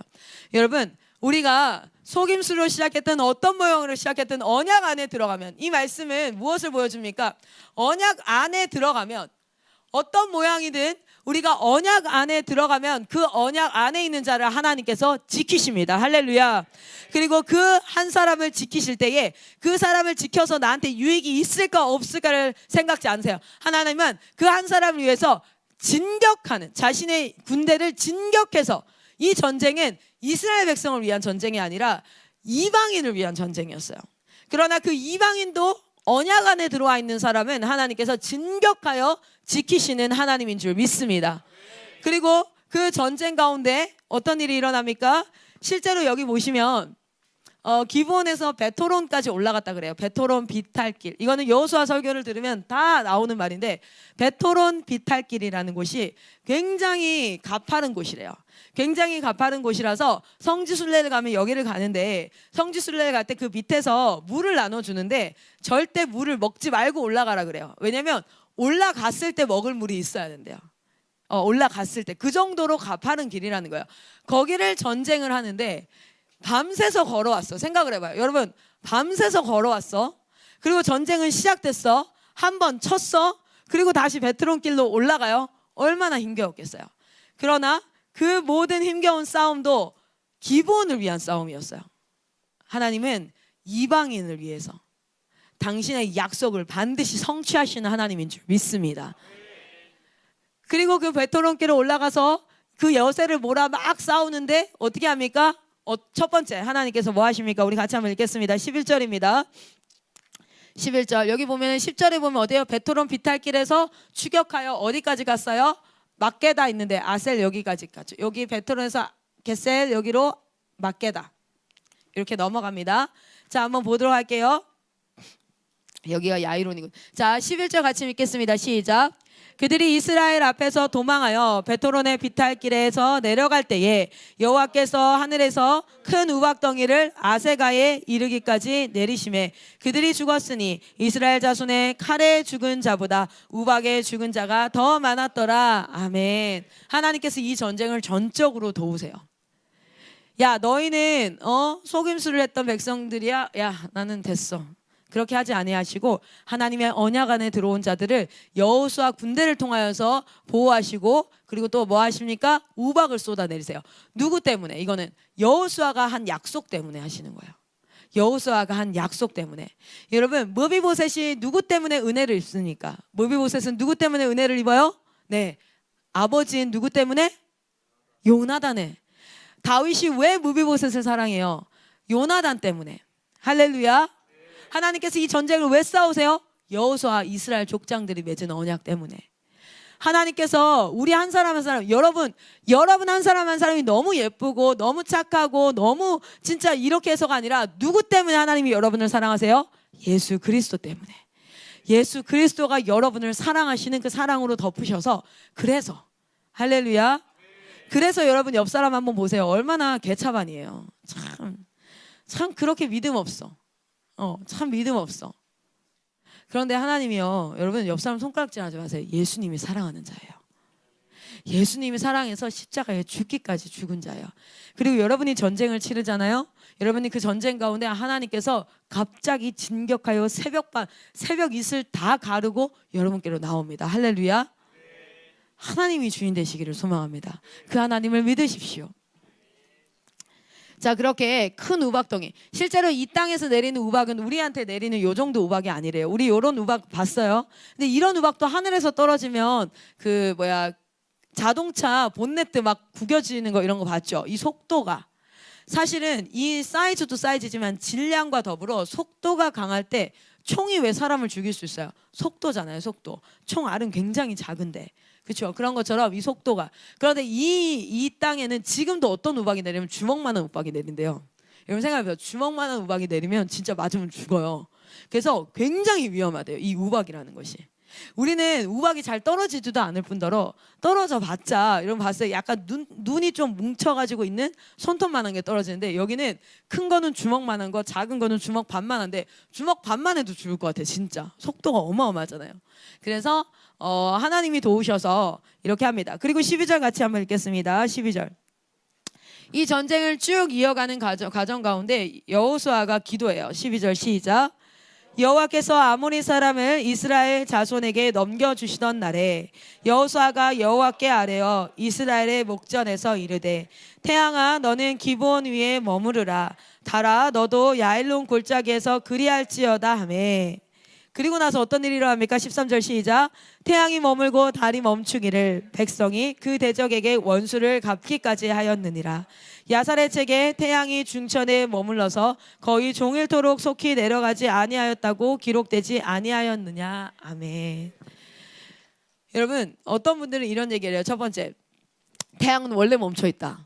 여러분, 우리가 속임수로 시작했던 어떤 모형으로 시작했던 언약 안에 들어가면, 이 말씀은 무엇을 보여줍니까? 언약 안에 들어가면 어떤 모양이든 우리가 언약 안에 들어가면 그 언약 안에 있는 자를 하나님께서 지키십니다. 할렐루야. 그리고 그 한 사람을 지키실 때에 그 사람을 지켜서 나한테 유익이 있을까 없을까를 생각지 않으세요. 하나님은 그 한 사람을 위해서 진격하는, 자신의 군대를 진격해서, 이 전쟁은 이스라엘 백성을 위한 전쟁이 아니라 이방인을 위한 전쟁이었어요. 그러나 그 이방인도 언약 안에 들어와 있는 사람은 하나님께서 진격하여 지키시는 하나님인 줄 믿습니다. 그리고 그 전쟁 가운데 어떤 일이 일어납니까? 실제로 여기 보시면 기브온에서 베토론까지 올라갔다 그래요. 베토론 비탈길. 이거는 여호수아 설교를 들으면 다 나오는 말인데, 베토론 비탈길이라는 곳이 굉장히 가파른 곳이래요. 굉장히 가파른 곳이라서 성지순례를 가면 여기를 가는데, 성지순례를 갈 때 그 밑에서 물을 나눠주는데 절대 물을 먹지 말고 올라가라 그래요. 왜냐면 올라갔을 때 먹을 물이 있어야 된대요. 올라갔을 때. 그 정도로 가파른 길이라는 거예요. 거기를 전쟁을 하는데 밤새서 걸어왔어. 생각을 해봐요. 여러분, 밤새서 걸어왔어. 그리고 전쟁은 시작됐어. 한 번 쳤어. 그리고 다시 베트론 길로 올라가요. 얼마나 힘겨웠겠어요. 그러나 그 모든 힘겨운 싸움도 기브온을 위한 싸움이었어요. 하나님은 이방인을 위해서 당신의 약속을 반드시 성취하시는 하나님인 줄 믿습니다. 그리고 그 베토론 길로 올라가서 그 여세를 몰아 막 싸우는데 어떻게 합니까? 첫 번째, 하나님께서 뭐 하십니까? 우리 같이 한번 읽겠습니다. 11절입니다. 11절. 여기 보면 10절에 보면 어디에요? 베토론 비탈길에서 추격하여 어디까지 갔어요? 막게다 있는데 아셀 여기까지 갔죠. 여기 베토론에서 게셀, 여기로 막게다. 이렇게 넘어갑니다. 자, 한번 보도록 할게요. 여기가 야이론이군. 자, 11절 같이 읽겠습니다. 시작. 그들이 이스라엘 앞에서 도망하여 베토론의 비탈길에서 내려갈 때에 여호와께서 하늘에서 큰 우박덩이를 아세가에 이르기까지 내리심에 그들이 죽었으니 이스라엘 자손의 칼에 죽은 자보다 우박에 죽은 자가 더 많았더라. 아멘. 하나님께서 이 전쟁을 전적으로 도우세요. 야, 너희는 속임수를 했던 백성들이야. 야, 나는 됐어. 그렇게 하지 아니하시고 하나님의 언약 안에 들어온 자들을 여호수아 군대를 통하여서 보호하시고, 그리고 또 뭐 하십니까? 우박을 쏟아내리세요. 누구 때문에? 이거는 여호수아가 한 약속 때문에 하시는 거예요. 여호수아가 한 약속 때문에. 여러분, 므비보셋이 누구 때문에 은혜를 입습니까? 므비보셋은 누구 때문에 은혜를 입어요? 네, 아버지인 누구 때문에? 요나단에. 다윗이 왜 므비보셋을 사랑해요? 요나단 때문에. 할렐루야. 하나님께서 이 전쟁을 왜 싸우세요? 여호수아 이스라엘 족장들이 맺은 언약 때문에. 하나님께서 우리 한 사람 한 사람, 여러분 한 사람 한 사람이 너무 예쁘고 너무 착하고 너무 진짜 이렇게 해서가 아니라 누구 때문에 하나님이 여러분을 사랑하세요? 예수 그리스도 때문에. 예수 그리스도가 여러분을 사랑하시는 그 사랑으로 덮으셔서, 그래서 할렐루야. 그래서 여러분 옆 사람 한번 보세요. 얼마나 개차반이에요. 참 그렇게 믿음 없어. 참 믿음 없어. 그런데 하나님이요, 여러분 옆 사람 손가락질하지 마세요. 예수님이 사랑하는 자예요. 예수님이 사랑해서 십자가에 죽기까지 죽은 자예요. 그리고 여러분이 전쟁을 치르잖아요. 여러분이 그 전쟁 가운데 하나님께서 갑자기 진격하여 새벽 이슬 다 가르고 여러분께로 나옵니다. 할렐루야. 하나님이 주인 되시기를 소망합니다. 그 하나님을 믿으십시오. 자, 그렇게 큰 우박덩이, 실제로 이 땅에서 내리는 우박은 우리한테 내리는 요 정도 우박이 아니래요. 우리 요런 우박 봤어요? 근데 이런 우박도 하늘에서 떨어지면 자동차 본네트 막 구겨지는 거 이런 거 봤죠? 이 속도가 사실은 이 사이즈도 사이즈지만 질량과 더불어 속도가 강할 때 총이 왜 사람을 죽일 수 있어요? 속도잖아요. 속도. 총 알은 굉장히 작은데, 그렇죠? 그런 것처럼 이 속도가. 그런데 이 땅에는 지금도 어떤 우박이 내리면 주먹만한 우박이 내린대요. 여러분 생각해보세요. 주먹만한 우박이 내리면 진짜 맞으면 죽어요. 그래서 굉장히 위험하대요. 이 우박이라는 것이. 우리는 우박이 잘 떨어지지도 않을 뿐더러 떨어져 봤자, 여러분 봤어요? 약간 눈이 좀 뭉쳐가지고 있는 손톱만한 게 떨어지는데, 여기는 큰 거는 주먹만한 거, 작은 거는 주먹 반만한데 주먹 반만 해도 죽을 것 같아. 진짜 속도가 어마어마하잖아요. 그래서 하나님이 도우셔서 이렇게 합니다. 그리고 12절 같이 한번 읽겠습니다. 12절. 이 전쟁을 쭉 이어가는 과정 가운데 여호수아가 기도해요. 12절 시작. 여호와께서 아모리 사람을 이스라엘 자손에게 넘겨주시던 날에 여호수아가 여호와께 아뢰어 이스라엘의 목전에서 이르되, 태양아 너는 기브온 위에 머무르라. 달아 너도 야일론 골짜기에서 그리할지어다 하매. 그리고 나서 어떤 일이 일어납니까? 13절 시작. 태양이 머물고 달이 멈추기를 백성이 그 대적에게 원수를 갚기까지 하였느니라. 야사렛에게 태양이 중천에 머물러서 거의 종일토록 속히 내려가지 아니하였다고 기록되지 아니하였느냐. 아멘. 여러분, 어떤 분들은 이런 얘기를 해요. 첫 번째, 태양은 원래 멈춰 있다.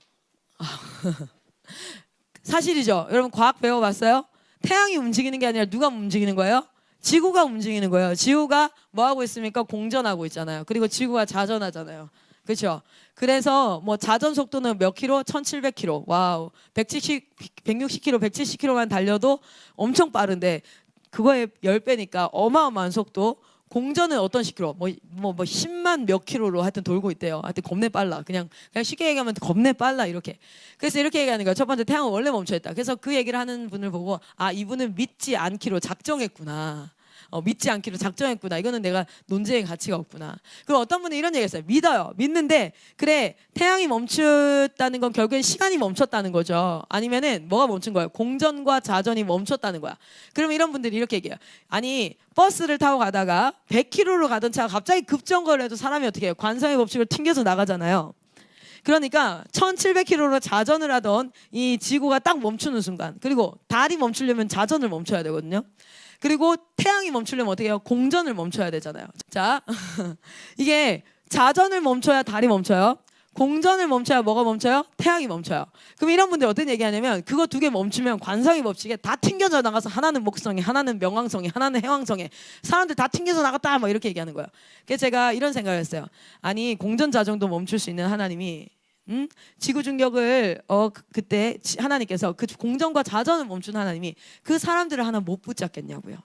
사실이죠. 여러분 과학 배워봤어요? 태양이 움직이는 게 아니라 누가 움직이는 거예요? 지구가 움직이는 거예요. 지구가 뭐 하고 있습니까? 공전하고 있잖아요. 그리고 지구가 자전하잖아요. 그렇죠? 그래서 뭐 자전 속도는 몇 킬로? 1700km. 와우. 160km, 170km만 달려도 엄청 빠른데 그거의 10배니까 어마어마한 속도. 공전은 어떤 10km? 뭐 10만 몇 킬로로 하여튼 돌고 있대요. 하여튼 겁내 빨라. 그냥 쉽게 얘기하면 겁내 빨라 이렇게. 그래서 이렇게 얘기하는 거예요. 첫 번째, 태양은 원래 멈춰 있다. 그래서 그 얘기를 하는 분을 보고, 아, 이분은 믿지 않기로 작정했구나. 믿지 않기로 작정했구나. 이거는 내가 논쟁의 가치가 없구나. 그리고 어떤 분은 이런 얘기했어요. 믿어요. 믿는데 그래, 태양이 멈췄다는 건 결국엔 시간이 멈췄다는 거죠. 아니면은 뭐가 멈춘 거예요? 공전과 자전이 멈췄다는 거야. 그러면 이런 분들이 이렇게 얘기해요. 아니, 버스를 타고 가다가 100km로 가던 차가 갑자기 급정거를 해도 사람이 어떻게 해요? 관성의 법칙을 튕겨서 나가잖아요. 그러니까 1700km로 자전을 하던 이 지구가 딱 멈추는 순간, 그리고 달이 멈추려면 자전을 멈춰야 되거든요. 그리고 태양이 멈추려면 어떻게 해요? 공전을 멈춰야 되잖아요. 자, 이게 자전을 멈춰야 달이 멈춰요. 공전을 멈춰야 뭐가 멈춰요? 태양이 멈춰요. 그럼 이런 분들이 어떤 얘기하냐면, 그거 두 개 멈추면 관성의 법칙에 다 튕겨져 나가서 하나는 목성에, 하나는 명왕성에, 하나는 해왕성에 사람들 다 튕겨져 나갔다, 뭐 이렇게 얘기하는 거예요. 그래서 제가 이런 생각을 했어요. 아니, 공전 자전도 멈출 수 있는 하나님이 지구 중력을 그때 하나님께서 그 공전과 자전을 멈춘 하나님이 그 사람들을 하나 못 붙잡겠냐고요.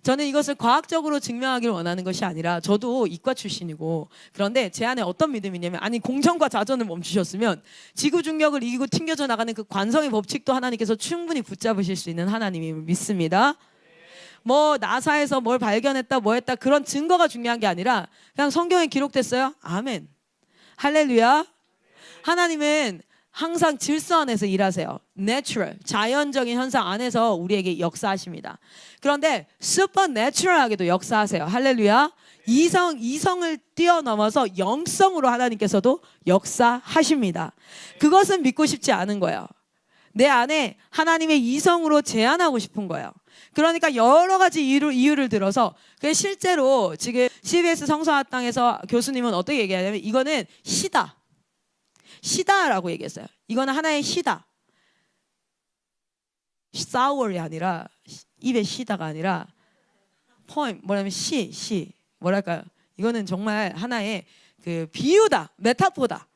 저는 이것을 과학적으로 증명하기를 원하는 것이 아니라, 저도 이과 출신이고, 그런데 제 안에 어떤 믿음이 있냐면, 아니, 공전과 자전을 멈추셨으면 지구 중력을 이기고 튕겨져 나가는 그 관성의 법칙도 하나님께서 충분히 붙잡으실 수 있는 하나님임을 믿습니다. 뭐 나사에서 뭘 발견했다 뭐 했다 그런 증거가 중요한 게 아니라 그냥 성경에 기록됐어요. 아멘. 할렐루야. 하나님은 항상 질서 안에서 일하세요. Natural, 자연적인 현상 안에서 우리에게 역사하십니다. 그런데 Supernatural하게도 역사하세요. 할렐루야. 이성을 뛰어넘어서 영성으로 하나님께서도 역사하십니다. 그것은 믿고 싶지 않은 거예요. 내 안에 하나님의 이성으로 제한하고 싶은 거예요. 그러니까 여러 가지 이유를 들어서, 실제로 지금 CBS 성서학당에서 교수님은 어떻게 얘기하냐면, 이거는 시다라고 얘기했어요. 이거는 하나의 시다. sour이 아니라, 입에 시다가 아니라 poem, 뭐냐면 뭐랄까요? 이거는 정말 하나의 그 비유다, 메타포다,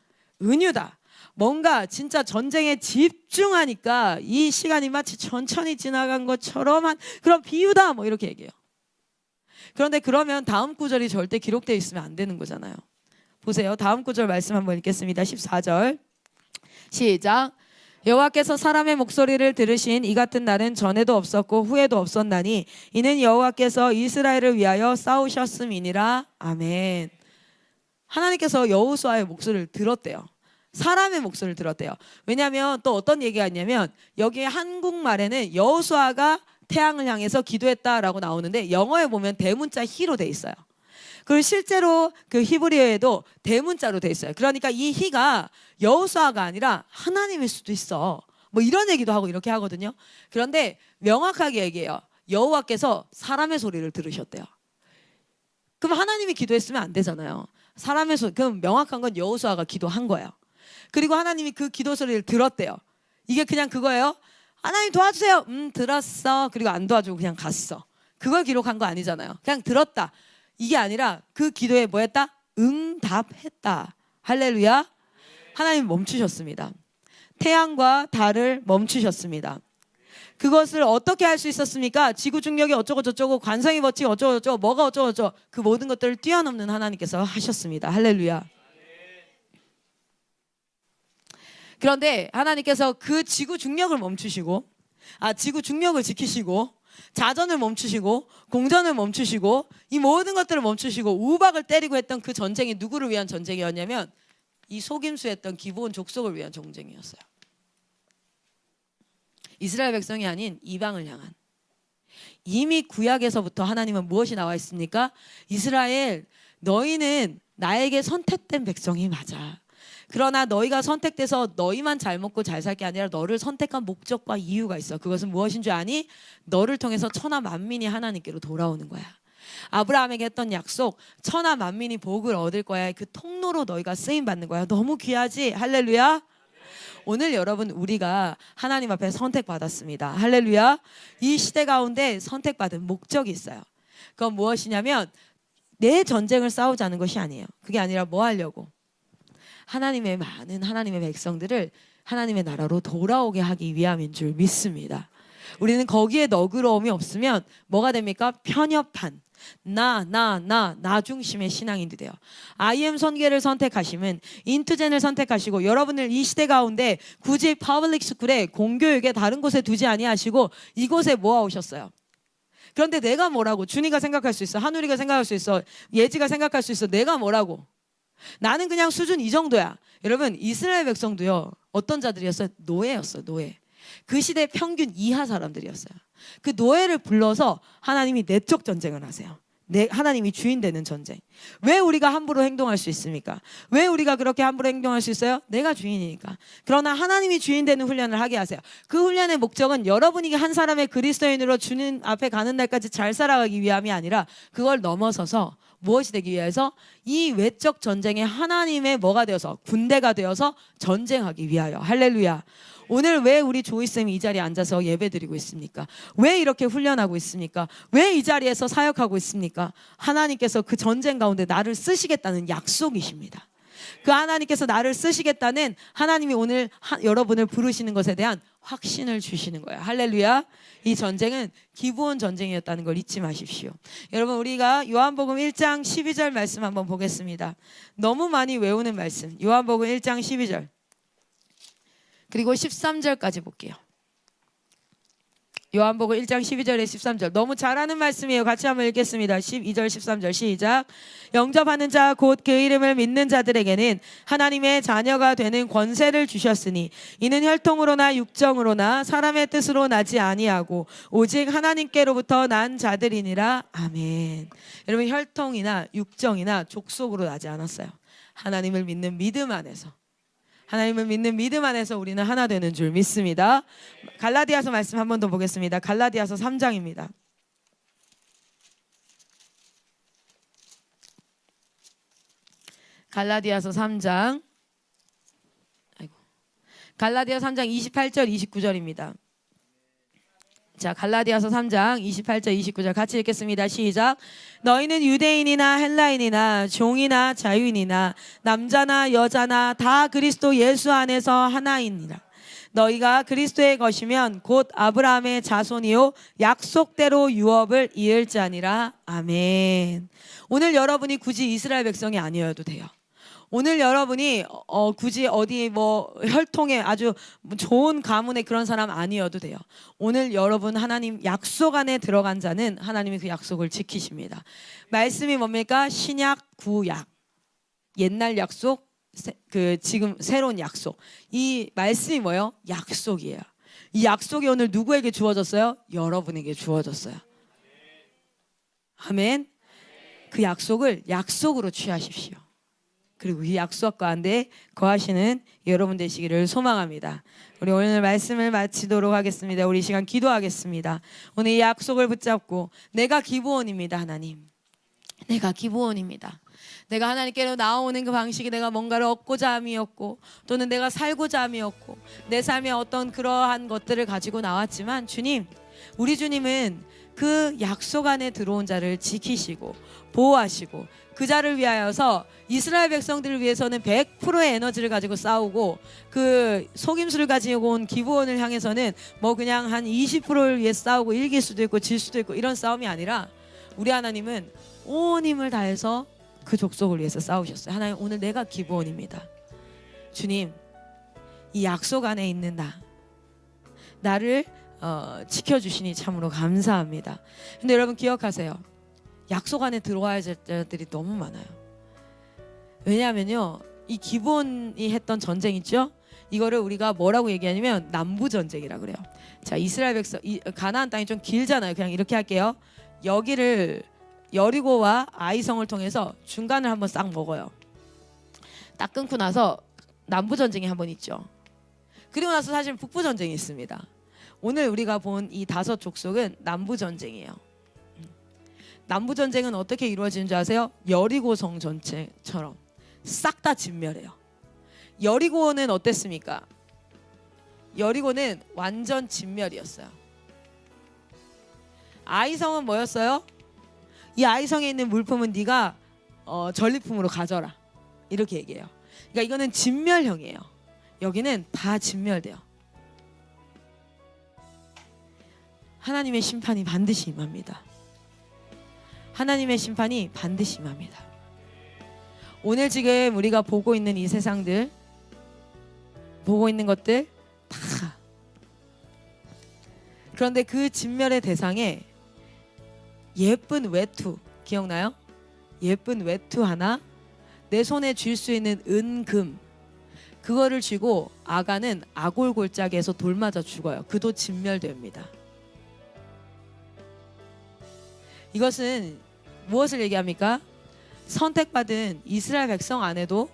은유다. 뭔가 진짜 전쟁에 집중하니까 이 시간이 마치 천천히 지나간 것처럼 한 그런 비유다 뭐 이렇게 얘기해요. 그런데 그러면 다음 구절이 절대 기록되어 있으면 안 되는 거잖아요. 보세요. 다음 구절 말씀 한번 읽겠습니다. 14절 시작. 여호와께서 사람의 목소리를 들으신 이 같은 날은 전에도 없었고 후에도 없었나니 이는 여호와께서 이스라엘을 위하여 싸우셨음이니라. 아멘. 하나님께서 여호수아의 목소리를 들었대요. 사람의 목소리를 들었대요. 왜냐하면 또 어떤 얘기가 있냐면 여기 한국말에는 여호수아가 태양을 향해서 기도했다라고 나오는데 영어에 보면 대문자 히로 돼 있어요. 그리고 실제로 그 히브리어에도 대문자로 돼 있어요. 그러니까 이 히가 여호수아가 아니라 하나님일 수도 있어. 뭐 이런 얘기도 하고 이렇게 하거든요. 그런데 명확하게 얘기해요. 여호와께서 사람의 소리를 들으셨대요. 그럼 하나님이 기도했으면 안 되잖아요. 사람의 소리, 그럼 명확한 건 여호수아가 기도한 거예요. 그리고 하나님이 그 기도 소리를 들었대요. 이게 그냥 그거예요. 하나님 도와주세요. 들었어. 그리고 안 도와주고 그냥 갔어. 그걸 기록한 거 아니잖아요. 그냥 들었다. 이게 아니라 그 기도에 뭐 했다? 응답했다. 할렐루야. 하나님 멈추셨습니다. 태양과 달을 멈추셨습니다. 그것을 어떻게 할 수 있었습니까? 지구 중력이 어쩌고 저쩌고 관성이 버티고 어쩌고 저쩌고 뭐가 어쩌고 저쩌고 그 모든 것들을 뛰어넘는 하나님께서 하셨습니다. 할렐루야. 그런데 하나님께서 그 지구 중력을 멈추시고 지구 중력을 지키시고 자전을 멈추시고 공전을 멈추시고 이 모든 것들을 멈추시고 우박을 때리고 했던 그 전쟁이 누구를 위한 전쟁이었냐면 이 속임수했던 기브온 족속을 위한 전쟁이었어요. 이스라엘 백성이 아닌 이방을 향한. 이미 구약에서부터 하나님은 무엇이 나와 있습니까? 이스라엘 너희는 나에게 선택된 백성이 맞아. 그러나 너희가 선택돼서 너희만 잘 먹고 잘 살 게 아니라 너를 선택한 목적과 이유가 있어. 그것은 무엇인 줄 아니? 너를 통해서 천하 만민이 하나님께로 돌아오는 거야. 아브라함에게 했던 약속, 천하 만민이 복을 얻을 거야. 그 통로로 너희가 쓰임 받는 거야. 너무 귀하지? 할렐루야. 오늘 여러분 우리가 하나님 앞에 선택받았습니다. 할렐루야. 이 시대 가운데 선택받은 목적이 있어요. 그건 무엇이냐면 내 전쟁을 싸우자는 것이 아니에요. 그게 아니라 뭐 하려고? 하나님의 많은 하나님의 백성들을 하나님의 나라로 돌아오게 하기 위함인 줄 믿습니다. 우리는 거기에 너그러움이 없으면 뭐가 됩니까? 편협한 나 중심의 신앙인들이 돼요. IM 선계를 선택하시면 인투젠을 선택하시고 여러분을 이 시대 가운데 굳이 퍼블릭 스쿨에 공교육에 다른 곳에 두지 아니하시고 이곳에 모아오셨어요. 그런데 내가 뭐라고? 준이가 생각할 수 있어. 한우리가 생각할 수 있어. 예지가 생각할 수 있어. 내가 뭐라고? 나는 그냥 수준 이 정도야. 여러분 이스라엘 백성도요. 어떤 자들이었어요? 노예였어요. 노예. 그 시대 평균 이하 사람들이었어요. 그 노예를 불러서 하나님이 내적 전쟁을 하세요. 하나님이 주인 되는 전쟁. 왜 우리가 함부로 행동할 수 있습니까? 왜 우리가 그렇게 함부로 행동할 수 있어요? 내가 주인이니까. 그러나 하나님이 주인 되는 훈련을 하게 하세요. 그 훈련의 목적은 여러분이 한 사람의 그리스도인으로 주님 앞에 가는 날까지 잘 살아가기 위함이 아니라 그걸 넘어서서 무엇이 되기 위해서 이 외적 전쟁에 하나님의 뭐가 되어서 군대가 되어서 전쟁하기 위하여. 할렐루야. 오늘 왜 우리 조이쌤이 이 자리에 앉아서 예배드리고 있습니까? 왜 이렇게 훈련하고 있습니까? 왜 이 자리에서 사역하고 있습니까? 하나님께서 그 전쟁 가운데 나를 쓰시겠다는 약속이십니다. 그 하나님께서 나를 쓰시겠다는 하나님이 오늘 여러분을 부르시는 것에 대한 확신을 주시는 거예요. 할렐루야. 이 전쟁은 기브온 전쟁이었다는 걸 잊지 마십시오. 여러분 우리가 요한복음 1장 12절 말씀 한번 보겠습니다. 너무 많이 외우는 말씀. 요한복음 1장 12절 그리고 13절까지 볼게요. 요한복음 1장 12절에 13절 너무 잘하는 말씀이에요. 같이 한번 읽겠습니다. 12절 13절 시작. 영접하는 자 곧 그 이름을 믿는 자들에게는 하나님의 자녀가 되는 권세를 주셨으니 이는 혈통으로나 육정으로나 사람의 뜻으로 나지 아니하고 오직 하나님께로부터 난 자들이니라. 아멘. 여러분 혈통이나 육정이나 족속으로 나지 않았어요. 하나님을 믿는 믿음 안에서. 하나님을 믿는 믿음 안에서 우리는 하나 되는 줄 믿습니다. 갈라디아서 말씀 한 번 더 보겠습니다. 갈라디아서 3장입니다. 갈라디아서 3장 갈라디아 3장 28절 29절입니다. 자, 갈라디아서 3장 28절 29절 같이 읽겠습니다. 시작. 너희는 유대인이나 헬라인이나 종이나 자유인이나 남자나 여자나 다 그리스도 예수 안에서 하나이니라. 너희가 그리스도의 것이면 곧 아브라함의 자손이요 약속대로 유업을 이을 자니라. 아멘. 오늘 여러분이 굳이 이스라엘 백성이 아니어도 돼요. 오늘 여러분이 굳이 어디 뭐 혈통에 아주 좋은 가문의 그런 사람 아니어도 돼요. 오늘 여러분 하나님 약속 안에 들어간 자는 하나님이 그 약속을 지키십니다. 말씀이 뭡니까? 신약, 구약. 옛날 약속, 그 지금 새로운 약속. 이 말씀이 뭐예요? 약속이에요. 이 약속이 오늘 누구에게 주어졌어요? 여러분에게 주어졌어요. 아멘. 그 약속을 약속으로 취하십시오. 그리고 이 약속 가운데 거하시는 여러분 되시기를 소망합니다. 우리 오늘 말씀을 마치도록 하겠습니다. 우리 시간 기도하겠습니다. 오늘 이 약속을 붙잡고 내가 기브온입니다. 하나님, 내가 기브온입니다. 내가 하나님께로 나오는 그 방식이 내가 뭔가를 얻고자 함이었고 또는 내가 살고자 함이었고 내 삶에 어떤 그러한 것들을 가지고 나왔지만 주님, 우리 주님은 그 약속 안에 들어온 자를 지키시고 보호하시고 그 자를 위하여서 이스라엘 백성들을 위해서는 100%의 에너지를 가지고 싸우고 그 속임수를 가지고 온 기브온을 향해서는 뭐 그냥 한 20%를 위해 싸우고 이길 수도 있고 질 수도 있고 이런 싸움이 아니라 우리 하나님은 온 힘을 다해서 그 족속을 위해서 싸우셨어요. 하나님, 오늘 내가 기브온입니다. 주님, 이 약속 안에 있는 나를 지켜주시니 참으로 감사합니다. 근데 여러분 기억하세요. 약속 안에 들어와야 될 자들이 너무 많아요. 왜냐하면요, 이 기브온이 했던 전쟁 있죠? 이거를 우리가 뭐라고 얘기하냐면 남부 전쟁이라고 그래요. 자, 이스라엘 백성, 가나안 땅이 좀 길잖아요. 그냥 이렇게 할게요. 여기를 여리고와 아이성을 통해서 중간을 한번 싹 먹어요. 딱 끊고 나서 남부 전쟁이 한번 있죠. 그리고 나서 사실 북부 전쟁이 있습니다. 오늘 우리가 본 이 5 족속은 남부 전쟁이에요. 남부 전쟁은 어떻게 이루어지는 줄 아세요? 여리고성 전쟁처럼 싹 다 진멸해요. 여리고는 어땠습니까? 여리고는 완전 진멸이었어요. 아이성은 뭐였어요? 이 아이성에 있는 물품은 네가 전리품으로 가져라, 이렇게 얘기해요. 그러니까 이거는 진멸형이에요. 여기는 다 진멸돼요. 하나님의 심판이 반드시 임합니다. 하나님의 심판이 반드시 임합니다. 오늘 지금 우리가 보고 있는 이 세상들, 보고 있는 것들 다, 그런데 그 진멸의 대상에 예쁜 외투, 기억나요? 예쁜 외투 하나, 내 손에 쥘 수 있는 은금, 그거를 쥐고 아가는 아골골짜기에서 돌 맞아 죽어요. 그도 진멸됩니다. 이것은 무엇을 얘기합니까? 선택받은 이스라엘 백성 안에도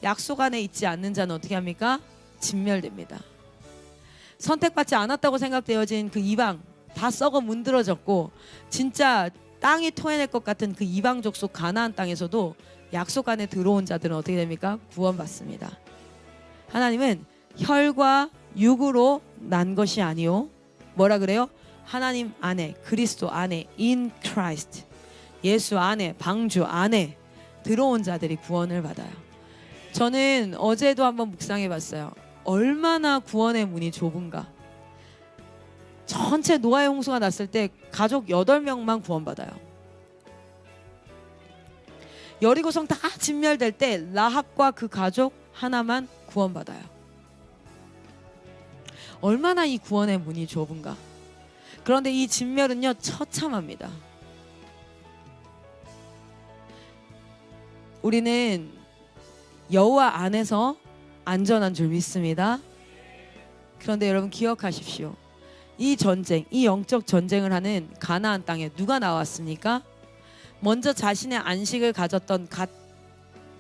약속 안에 있지 않는 자는 어떻게 합니까? 진멸됩니다. 선택받지 않았다고 생각되어진 그 이방 다 썩어 문드러졌고 진짜 땅이 토해낼 것 같은 그 이방 족속 가나안 땅에서도 약속 안에 들어온 자들은 어떻게 됩니까? 구원받습니다. 하나님은 혈과 육으로 난 것이 아니요, 뭐라 그래요? 하나님 안에, 그리스도 안에, in Christ, 예수 안에, 방주 안에 들어온 자들이 구원을 받아요. 저는 어제도 한번 묵상해 봤어요. 얼마나 구원의 문이 좁은가. 전체 노아의 홍수가 났을 때 가족 8명만 구원받아요. 여리고성 다 진멸될 때 라합과 그 가족 하나만 구원받아요. 얼마나 이 구원의 문이 좁은가. 그런데 이 진멸은요, 처참합니다. 우리는 여호와 안에서 안전한 줄 믿습니다. 그런데 여러분 기억하십시오. 이 전쟁, 이 영적 전쟁을 하는 가나안 땅에 누가 나왔습니까? 먼저 자신의 안식을 가졌던 갓,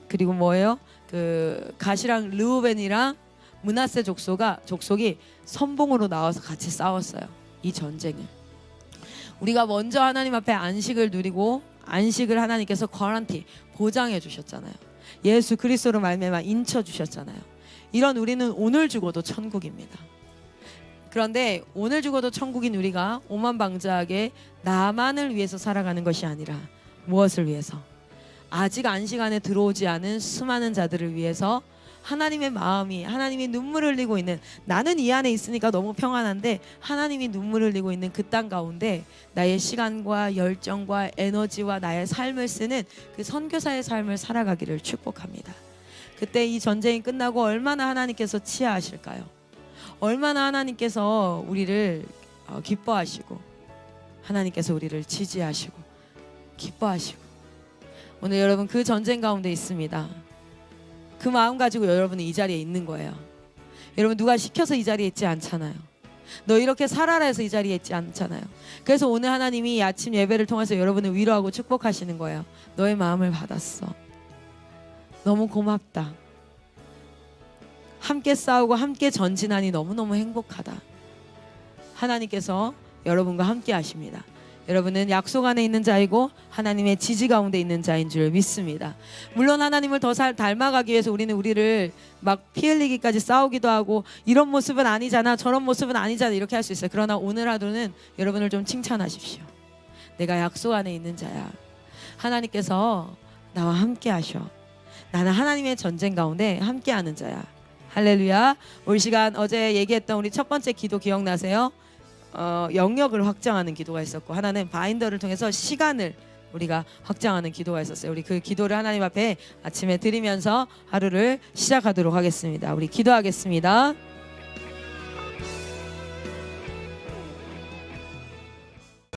그리고 뭐예요? 그 갓이랑 르우벤이랑 므낫세 족속이 선봉으로 나와서 같이 싸웠어요. 이 전쟁을. 우리가 먼저 하나님 앞에 안식을 누리고 안식을 하나님께서 거란티 보장해 주셨잖아요. 예수 그리스도로 말미암아 인쳐 주셨잖아요. 이런 우리는 오늘 죽어도 천국입니다. 그런데 오늘 죽어도 천국인 우리가 오만방자하게 나만을 위해서 살아가는 것이 아니라 무엇을 위해서? 아직 안식 안에 들어오지 않은 수많은 자들을 위해서 하나님의 마음이, 하나님이 눈물을 흘리고 있는, 나는 이 안에 있으니까 너무 평안한데 하나님이 눈물을 흘리고 있는 그 땅 가운데 나의 시간과 열정과 에너지와 나의 삶을 쓰는 그 선교사의 삶을 살아가기를 축복합니다. 그때 이 전쟁이 끝나고 얼마나 하나님께서 치하하실까요? 얼마나 하나님께서 우리를 기뻐하시고, 하나님께서 우리를 지지하시고 기뻐하시고. 오늘 여러분 그 전쟁 가운데 있습니다. 그 마음 가지고 여러분은 이 자리에 있는 거예요. 여러분 누가 시켜서 이 자리에 있지 않잖아요. 너 이렇게 살아라 해서 이 자리에 있지 않잖아요. 그래서 오늘 하나님이 이 아침 예배를 통해서 여러분을 위로하고 축복하시는 거예요. 너의 마음을 받았어. 너무 고맙다. 함께 싸우고 함께 전진하니 너무너무 행복하다. 하나님께서 여러분과 함께 하십니다. 여러분은 약속 안에 있는 자이고 하나님의 지지 가운데 있는 자인 줄 믿습니다. 물론 하나님을 더 닮아가기 위해서 우리는 우리를 막 피 흘리기까지 싸우기도 하고, 이런 모습은 아니잖아, 저런 모습은 아니잖아, 이렇게 할 수 있어요. 그러나 오늘 하루는 여러분을 좀 칭찬하십시오. 내가 약속 안에 있는 자야. 하나님께서 나와 함께 하셔. 나는 하나님의 전쟁 가운데 함께하는 자야. 할렐루야. 올 시간 어제 얘기했던 우리 첫 번째 기도 기억나세요? 영역을 확장하는 기도가 있었고, 하나는 바인더를 통해서 시간을 우리가 확장하는 기도가 있었어요. 우리 그 기도를 하나님 앞에 아침에 드리면서 하루를 시작하도록 하겠습니다. 우리 기도하겠습니다.